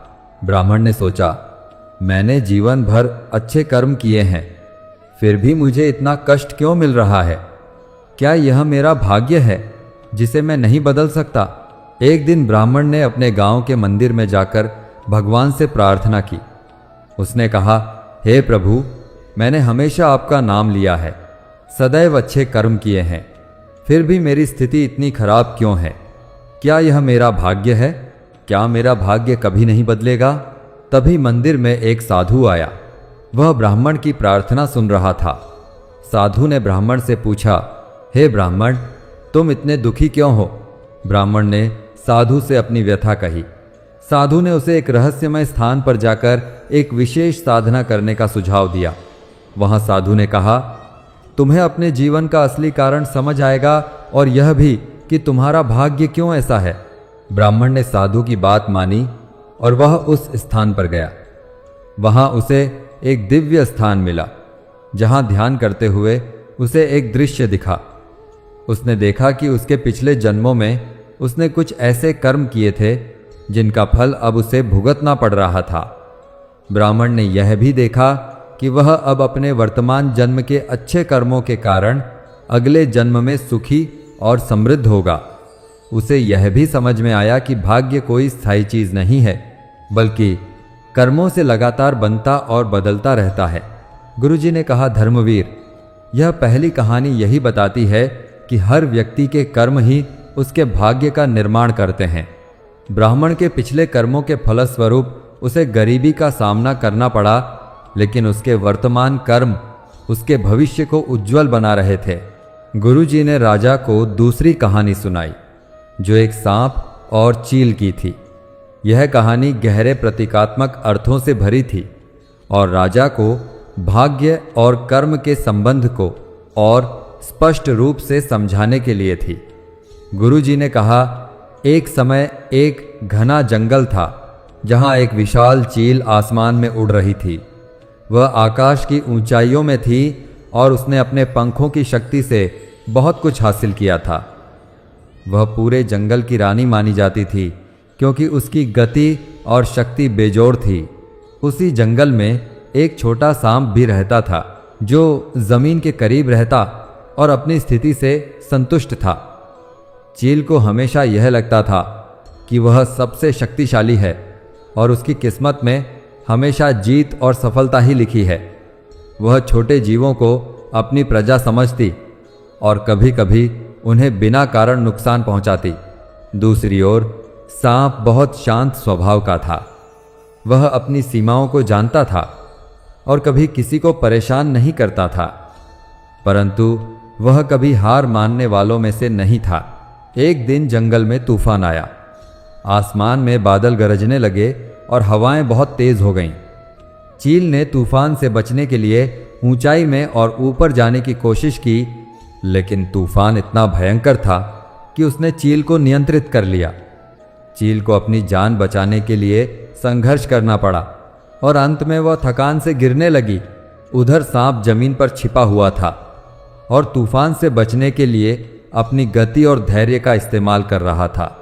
ब्राह्मण ने सोचा, मैंने जीवन भर अच्छे कर्म किए हैं, फिर भी मुझे इतना कष्ट क्यों मिल रहा है? क्या यह मेरा भाग्य है जिसे मैं नहीं बदल सकता? एक दिन ब्राह्मण ने अपने गांव के मंदिर में जाकर भगवान से प्रार्थना की। उसने कहा, हे प्रभु, मैंने हमेशा आपका नाम लिया है, सदैव अच्छे कर्म किए हैं, फिर भी मेरी स्थिति इतनी खराब क्यों है? क्या यह मेरा भाग्य है? क्या मेरा भाग्य कभी नहीं बदलेगा? तभी मंदिर में एक साधु आया। वह ब्राह्मण की प्रार्थना सुन रहा था। साधु ने ब्राह्मण से पूछा, हे ब्राह्मण, तुम इतने दुखी क्यों हो? ब्राह्मण ने साधु से अपनी व्यथा कही। साधु ने उसे एक रहस्यमय स्थान पर जाकर एक विशेष साधना करने का सुझाव दिया। वहां साधु ने कहा, तुम्हें अपने जीवन का असली कारण समझ आएगा और यह भी कि तुम्हारा भाग्य क्यों ऐसा है। ब्राह्मण ने साधु की बात मानी और वह उस स्थान पर गया। वहां उसे एक दिव्य स्थान मिला, जहां ध्यान करते हुए उसे एक दृश्य दिखा। उसने देखा कि उसके पिछले जन्मों में उसने कुछ ऐसे कर्म किए थे जिनका फल अब उसे भुगतना पड़ रहा था। ब्राह्मण ने यह भी देखा कि वह अब अपने वर्तमान जन्म के अच्छे कर्मों के कारण अगले जन्म में सुखी और समृद्ध होगा। उसे यह भी समझ में आया कि भाग्य कोई स्थायी चीज नहीं है, बल्कि कर्मों से लगातार बनता और बदलता रहता है। गुरुजी ने कहा, धर्मवीर, यह पहली कहानी यही बताती है कि हर व्यक्ति के कर्म ही उसके भाग्य का निर्माण करते हैं। ब्राह्मण के पिछले कर्मों के फलस्वरूप उसे गरीबी का सामना करना पड़ा, लेकिन उसके वर्तमान कर्म उसके भविष्य को उज्जवल बना रहे थे। गुरुजी ने राजा को दूसरी कहानी सुनाई जो एक सांप और चील की थी। यह कहानी गहरे प्रतीकात्मक अर्थों से भरी थी और राजा को भाग्य और कर्म के संबंध को और स्पष्ट रूप से समझाने के लिए थी। गुरुजी ने कहा, एक समय एक घना जंगल था जहां एक विशाल चील आसमान में उड़ रही थी। वह आकाश की ऊंचाइयों में थी और उसने अपने पंखों की शक्ति से बहुत कुछ हासिल किया था। वह पूरे जंगल की रानी मानी जाती थी क्योंकि उसकी गति और शक्ति बेजोड़ थी। उसी जंगल में एक छोटा सांप भी रहता था जो जमीन के करीब रहता और अपनी स्थिति से संतुष्ट था। चील को हमेशा यह लगता था कि वह सबसे शक्तिशाली है और उसकी किस्मत में हमेशा जीत और सफलता ही लिखी है। वह छोटे जीवों को अपनी प्रजा समझती और कभी कभी उन्हें बिना कारण नुकसान पहुंचाती। दूसरी ओर सांप बहुत शांत स्वभाव का था। वह अपनी सीमाओं को जानता था और कभी किसी को परेशान नहीं करता था, परंतु वह कभी हार मानने वालों में से नहीं था। एक दिन जंगल में तूफान आया। आसमान में बादल गरजने लगे और हवाएं बहुत तेज हो गईं। चील ने तूफान से बचने के लिए ऊंचाई में और ऊपर जाने की कोशिश की, लेकिन तूफान इतना भयंकर था कि उसने चील को नियंत्रित कर लिया। चील को अपनी जान बचाने के लिए संघर्ष करना पड़ा और अंत में वह थकान से गिरने लगी। उधर सांप जमीन पर छिपा हुआ था और तूफान से बचने के लिए अपनी गति और धैर्य का इस्तेमाल कर रहा था।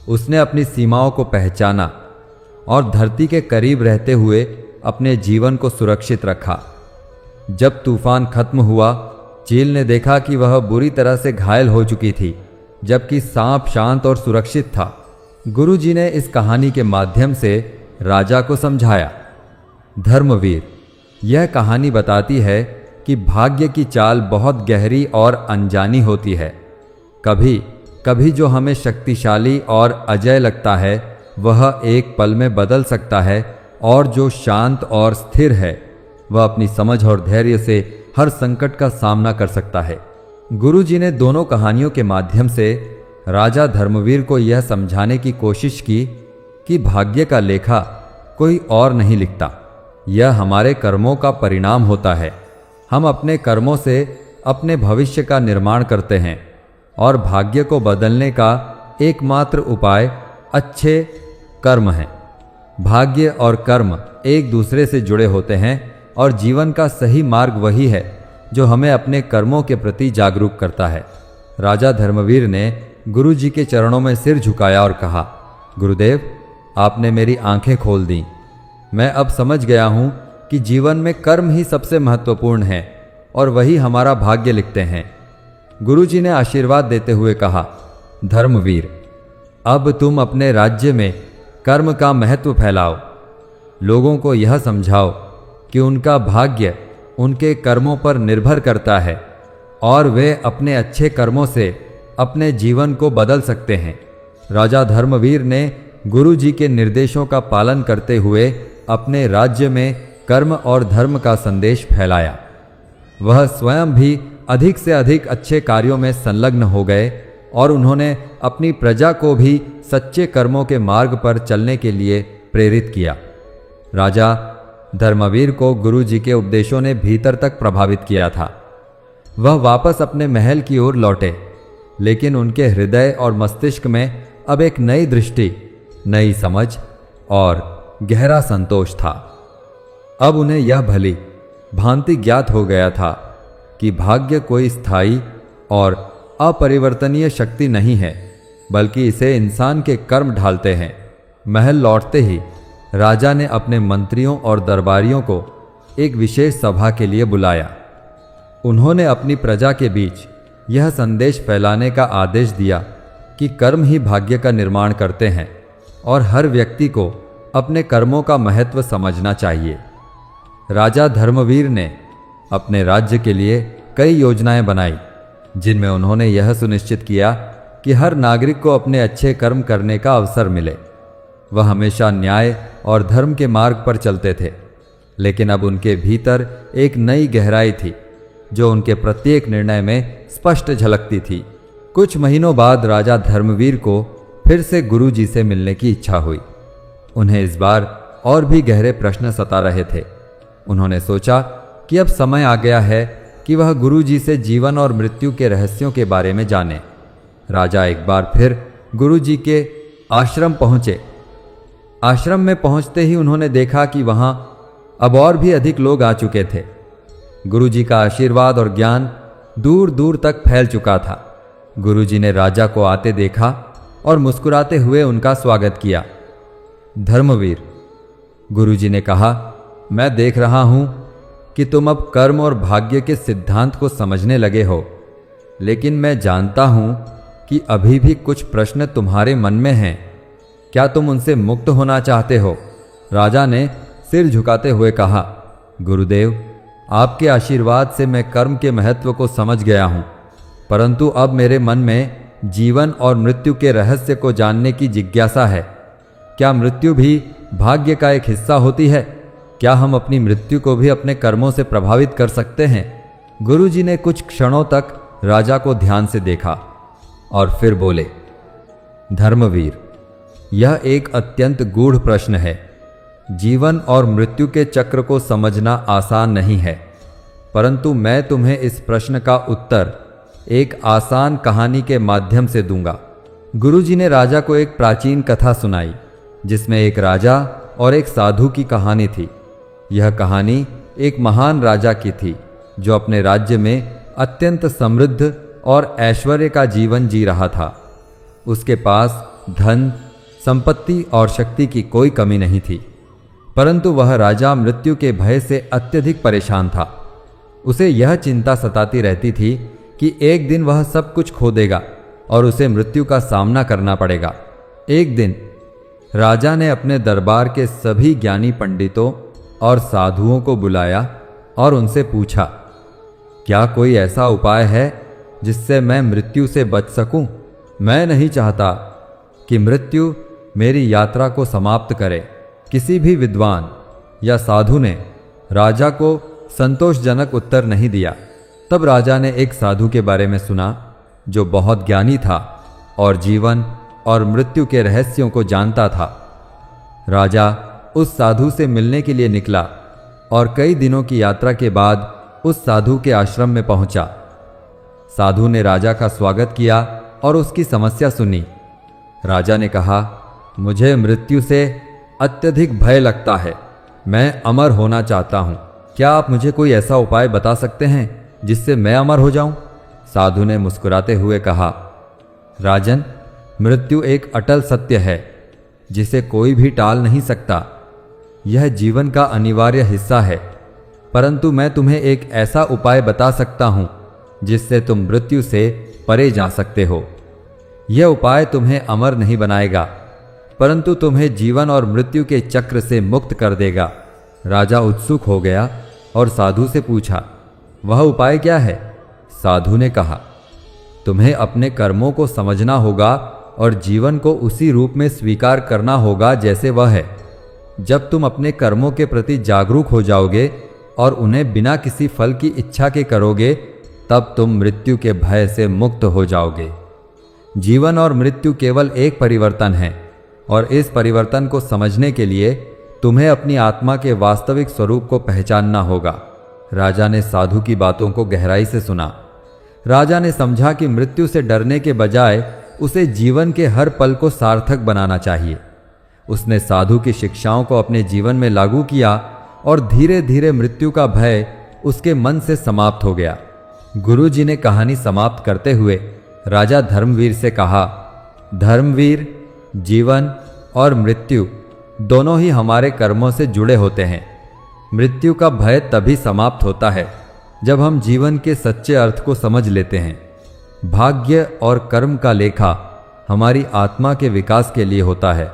उसने अपनी सीमाओं को पहचाना और धरती के करीब रहते हुए अपने जीवन को सुरक्षित रखा। जब तूफान खत्म हुआ, चील ने देखा कि वह बुरी तरह से घायल हो चुकी थी, जबकि सांप शांत और सुरक्षित था। गुरुजी ने इस कहानी के माध्यम से राजा को समझाया, धर्मवीर, यह कहानी बताती है कि भाग्य की चाल बहुत गहरी और अनजानी होती है। कभी कभी जो हमें शक्तिशाली और अजय लगता है वह एक पल में बदल सकता है, और जो शांत और स्थिर है वह अपनी समझ और धैर्य से हर संकट का सामना कर सकता है। गुरुजी ने दोनों कहानियों के माध्यम से राजा धर्मवीर को यह समझाने की कोशिश की कि भाग्य का लेखा कोई और नहीं लिखता, यह हमारे कर्मों का परिणाम होता है। हम अपने कर्मों से अपने भविष्य का निर्माण करते हैं और भाग्य को बदलने का एकमात्र उपाय अच्छे कर्म है। भाग्य और कर्म एक दूसरे से जुड़े होते हैं और जीवन का सही मार्ग वही है जो हमें अपने कर्मों के प्रति जागरूक करता है। राजा धर्मवीर ने गुरुजी के चरणों में सिर झुकाया और कहा, गुरुदेव, आपने मेरी आंखें खोल दी। मैं अब समझ गया हूं कि जीवन में कर्म ही सबसे महत्वपूर्ण है और वही हमारा भाग्य लिखते हैं। गुरुजी ने आशीर्वाद देते हुए कहा, धर्मवीर, अब तुम अपने राज्य में कर्म का महत्व फैलाओ। लोगों को यह समझाओ कि उनका भाग्य उनके कर्मों पर निर्भर करता है और वे अपने अच्छे कर्मों से अपने जीवन को बदल सकते हैं। राजा धर्मवीर ने गुरुजी के निर्देशों का पालन करते हुए अपने राज्य में कर्म और धर्म का संदेश फैलाया। वह स्वयं भी अधिक से अधिक अच्छे कार्यों में संलग्न हो गए और उन्होंने अपनी प्रजा को भी सच्चे कर्मों के मार्ग पर चलने के लिए प्रेरित किया। राजा धर्मवीर को गुरुजी के उपदेशों ने भीतर तक प्रभावित किया था। वह वापस अपने महल की ओर लौटे, लेकिन उनके हृदय और मस्तिष्क में अब एक नई दृष्टि, नई समझ और गहरा संतोष था। अब उन्हें यह भली भांति ज्ञात हो गया था कि भाग्य कोई स्थायी और अपरिवर्तनीय शक्ति नहीं है, बल्कि इसे इंसान के कर्म ढालते हैं। महल लौटते ही राजा ने अपने मंत्रियों और दरबारियों को एक विशेष सभा के लिए बुलाया। उन्होंने अपनी प्रजा के बीच यह संदेश फैलाने का आदेश दिया कि कर्म ही भाग्य का निर्माण करते हैं और हर व्यक्ति को अपने कर्मों का महत्व समझना चाहिए। राजा धर्मवीर ने अपने राज्य के लिए कई योजनाएं बनाई, जिनमें उन्होंने यह सुनिश्चित किया कि हर नागरिक को अपने अच्छे कर्म करने का अवसर मिले। वह हमेशा न्याय और धर्म के मार्ग पर चलते थे, लेकिन अब उनके भीतर एक नई गहराई थी जो उनके प्रत्येक निर्णय में स्पष्ट झलकती थी। कुछ महीनों बाद राजा धर्मवीर को फिर से गुरुजी से मिलने की इच्छा हुई। उन्हें इस बार और भी गहरे प्रश्न सता रहे थे। उन्होंने सोचा कि अब समय आ गया है कि वह गुरुजी से जीवन और मृत्यु के रहस्यों के बारे में जाने। राजा एक बार फिर गुरुजी के आश्रम पहुंचे। आश्रम में पहुंचते ही उन्होंने देखा कि वहां अब और भी अधिक लोग आ चुके थे। गुरुजी का आशीर्वाद और ज्ञान दूर दूर तक फैल चुका था। गुरुजी ने राजा को आते देखा और मुस्कुराते हुए उनका स्वागत किया। धर्मवीर, गुरुजी ने कहा, मैं देख रहा हूं कि तुम अब कर्म और भाग्य के सिद्धांत को समझने लगे हो, लेकिन मैं जानता हूं कि अभी भी कुछ प्रश्न तुम्हारे मन में हैं। क्या तुम उनसे मुक्त होना चाहते हो? राजा ने सिर झुकाते हुए कहा, गुरुदेव, आपके आशीर्वाद से मैं कर्म के महत्व को समझ गया हूं, परंतु अब मेरे मन में जीवन और मृत्यु के रहस्य को जानने की जिज्ञासा है। क्या मृत्यु भी भाग्य का एक हिस्सा होती है? क्या हम अपनी मृत्यु को भी अपने कर्मों से प्रभावित कर सकते हैं? गुरुजी ने कुछ क्षणों तक राजा को ध्यान से देखा और फिर बोले, धर्मवीर, यह एक अत्यंत गूढ़ प्रश्न है। जीवन और मृत्यु के चक्र को समझना आसान नहीं है, परंतु मैं तुम्हें इस प्रश्न का उत्तर एक आसान कहानी के माध्यम से दूंगा। गुरुजी ने राजा को एक प्राचीन कथा सुनाई, जिसमें एक राजा और एक साधु की कहानी थी। यह कहानी एक महान राजा की थी, जो अपने राज्य में अत्यंत समृद्ध और ऐश्वर्य का जीवन जी रहा था। उसके पास धन, संपत्ति और शक्ति की कोई कमी नहीं थी, परंतु वह राजा मृत्यु के भय से अत्यधिक परेशान था। उसे यह चिंता सताती रहती थी कि एक दिन वह सब कुछ खो देगा और उसे मृत्यु का सामना करना पड़ेगा। एक दिन राजा ने अपने दरबार के सभी ज्ञानी पंडितों और साधुओं को बुलाया और उनसे पूछा, क्या कोई ऐसा उपाय है जिससे मैं मृत्यु से बच सकूं? मैं नहीं चाहता कि मृत्यु मेरी यात्रा को समाप्त करे। किसी भी विद्वान या साधु ने राजा को संतोषजनक उत्तर नहीं दिया। तब राजा ने एक साधु के बारे में सुना, जो बहुत ज्ञानी था और जीवन और मृत्यु के रहस्यों को जानता था। राजा उस साधु से मिलने के लिए निकला और कई दिनों की यात्रा के बाद उस साधु के आश्रम में पहुंचा। साधु ने राजा का स्वागत किया और उसकी समस्या सुनी। राजा ने कहा, मुझे मृत्यु से अत्यधिक भय लगता है। मैं अमर होना चाहता हूँ। क्या आप मुझे कोई ऐसा उपाय बता सकते हैं जिससे मैं अमर हो जाऊं? साधु ने मुस्कुराते हुए कहा, राजन, मृत्यु एक अटल सत्य है जिसे कोई भी टाल नहीं सकता। यह जीवन का अनिवार्य हिस्सा है, परंतु मैं तुम्हें एक ऐसा उपाय बता सकता हूं जिससे तुम मृत्यु से परे जा सकते हो। यह उपाय तुम्हें अमर नहीं बनाएगा, परंतु तुम्हें जीवन और मृत्यु के चक्र से मुक्त कर देगा। राजा उत्सुक हो गया और साधु से पूछा, वह उपाय क्या है? साधु ने कहा, तुम्हें अपने कर्मों को समझना होगा और जीवन को उसी रूप में स्वीकार करना होगा जैसे वह है। जब तुम अपने कर्मों के प्रति जागरूक हो जाओगे और उन्हें बिना किसी फल की इच्छा के करोगे, तब तुम मृत्यु के भय से मुक्त हो जाओगे। जीवन और मृत्यु केवल एक परिवर्तन है, और इस परिवर्तन को समझने के लिए तुम्हें अपनी आत्मा के वास्तविक स्वरूप को पहचानना होगा। राजा ने साधु की बातों को गहराई से सुना। राजा ने समझा कि मृत्यु से डरने के बजाय उसे जीवन के हर पल को सार्थक बनाना चाहिए। उसने साधु की शिक्षाओं को अपने जीवन में लागू किया और धीरे धीरे मृत्यु का भय उसके मन से समाप्त हो गया। गुरुजी ने कहानी समाप्त करते हुए राजा धर्मवीर से कहा, धर्मवीर, जीवन और मृत्यु दोनों ही हमारे कर्मों से जुड़े होते हैं। मृत्यु का भय तभी समाप्त होता है जब हम जीवन के सच्चे अर्थ को समझ लेते हैं। भाग्य और कर्म का लेखा हमारी आत्मा के विकास के लिए होता है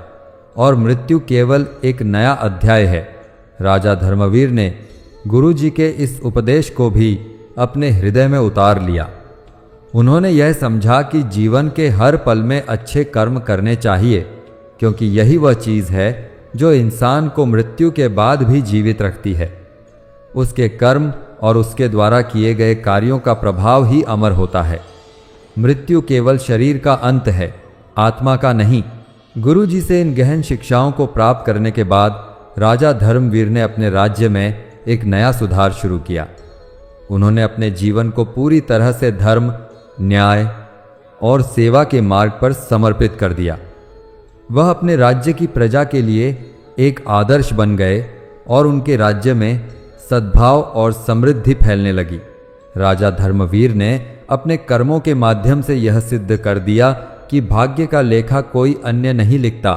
और मृत्यु केवल एक नया अध्याय है। राजा धर्मवीर ने गुरुजी के इस उपदेश को भी अपने हृदय में उतार लिया। उन्होंने यह समझा कि जीवन के हर पल में अच्छे कर्म करने चाहिए, क्योंकि यही वह चीज़ है जो इंसान को मृत्यु के बाद भी जीवित रखती है। उसके कर्म और उसके द्वारा किए गए कार्यों का प्रभाव ही अमर होता है। मृत्यु केवल शरीर का अंत है, आत्मा का नहीं। गुरुजी से इन गहन शिक्षाओं को प्राप्त करने के बाद राजा धर्मवीर ने अपने राज्य में एक नया सुधार शुरू किया। उन्होंने अपने जीवन को पूरी तरह से धर्म, न्याय और सेवा के मार्ग पर समर्पित कर दिया। वह अपने राज्य की प्रजा के लिए एक आदर्श बन गए और उनके राज्य में सद्भाव और समृद्धि फैलने लगी। राजा धर्मवीर ने अपने कर्मों के माध्यम से यह सिद्ध कर दिया कि भाग्य का लेखा कोई अन्य नहीं लिखता,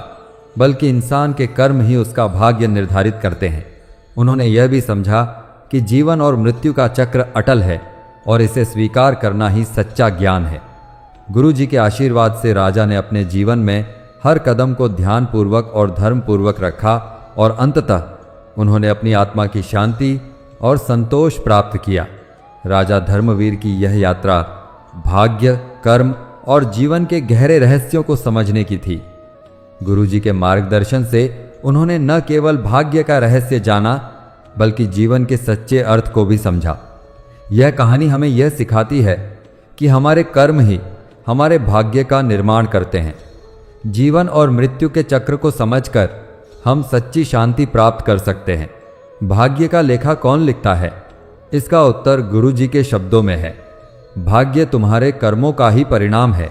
बल्कि इंसान के कर्म ही उसका भाग्य निर्धारित करते हैं। उन्होंने यह भी समझा कि जीवन और मृत्यु का चक्र अटल है और इसे स्वीकार करना ही सच्चा ज्ञान है। गुरुजी के आशीर्वाद से राजा ने अपने जीवन में हर कदम को ध्यानपूर्वक और धर्मपूर्वक रखा और अंततः उन्होंने अपनी आत्मा की शांति और संतोष प्राप्त किया। राजा धर्मवीर की यह यात्रा भाग्य, कर्म और जीवन के गहरे रहस्यों को समझने की थी। गुरुजी के मार्गदर्शन से उन्होंने न केवल भाग्य का रहस्य जाना, बल्कि जीवन के सच्चे अर्थ को भी समझा। यह कहानी हमें यह सिखाती है कि हमारे कर्म ही हमारे भाग्य का निर्माण करते हैं। जीवन और मृत्यु के चक्र को समझकर हम सच्ची शांति प्राप्त कर सकते हैं। भाग्य का लेखा कौन लिखता है? इसका उत्तर गुरु जी के शब्दों में है। भाग्य तुम्हारे कर्मों का ही परिणाम है।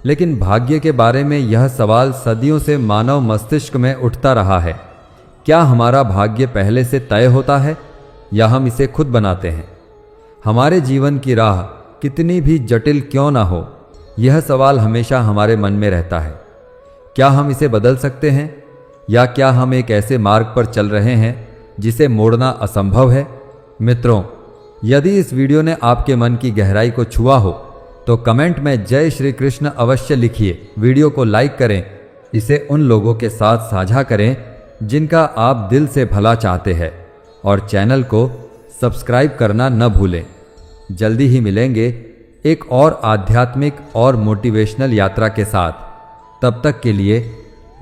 लेकिन भाग्य के बारे में यह सवाल सदियों से मानव मस्तिष्क में उठता रहा है। क्या हमारा भाग्य पहले से तय होता है या हम इसे खुद बनाते हैं? हमारे जीवन की राह कितनी भी जटिल क्यों ना हो, यह सवाल हमेशा हमारे मन में रहता है। क्या हम इसे बदल सकते हैं या क्या हम एक ऐसे मार्ग पर चल रहे हैं जिसे मोड़ना असंभव है? मित्रों, यदि इस वीडियो ने आपके मन की गहराई को छुआ हो तो कमेंट में जय श्री कृष्ण अवश्य लिखिए। वीडियो को लाइक करें, इसे उन लोगों के साथ साझा करें जिनका आप दिल से भला चाहते हैं और चैनल को सब्सक्राइब करना न भूलें। जल्दी ही मिलेंगे एक और आध्यात्मिक और मोटिवेशनल यात्रा के साथ। तब तक के लिए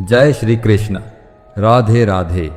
जय श्री कृष्ण। राधे राधे।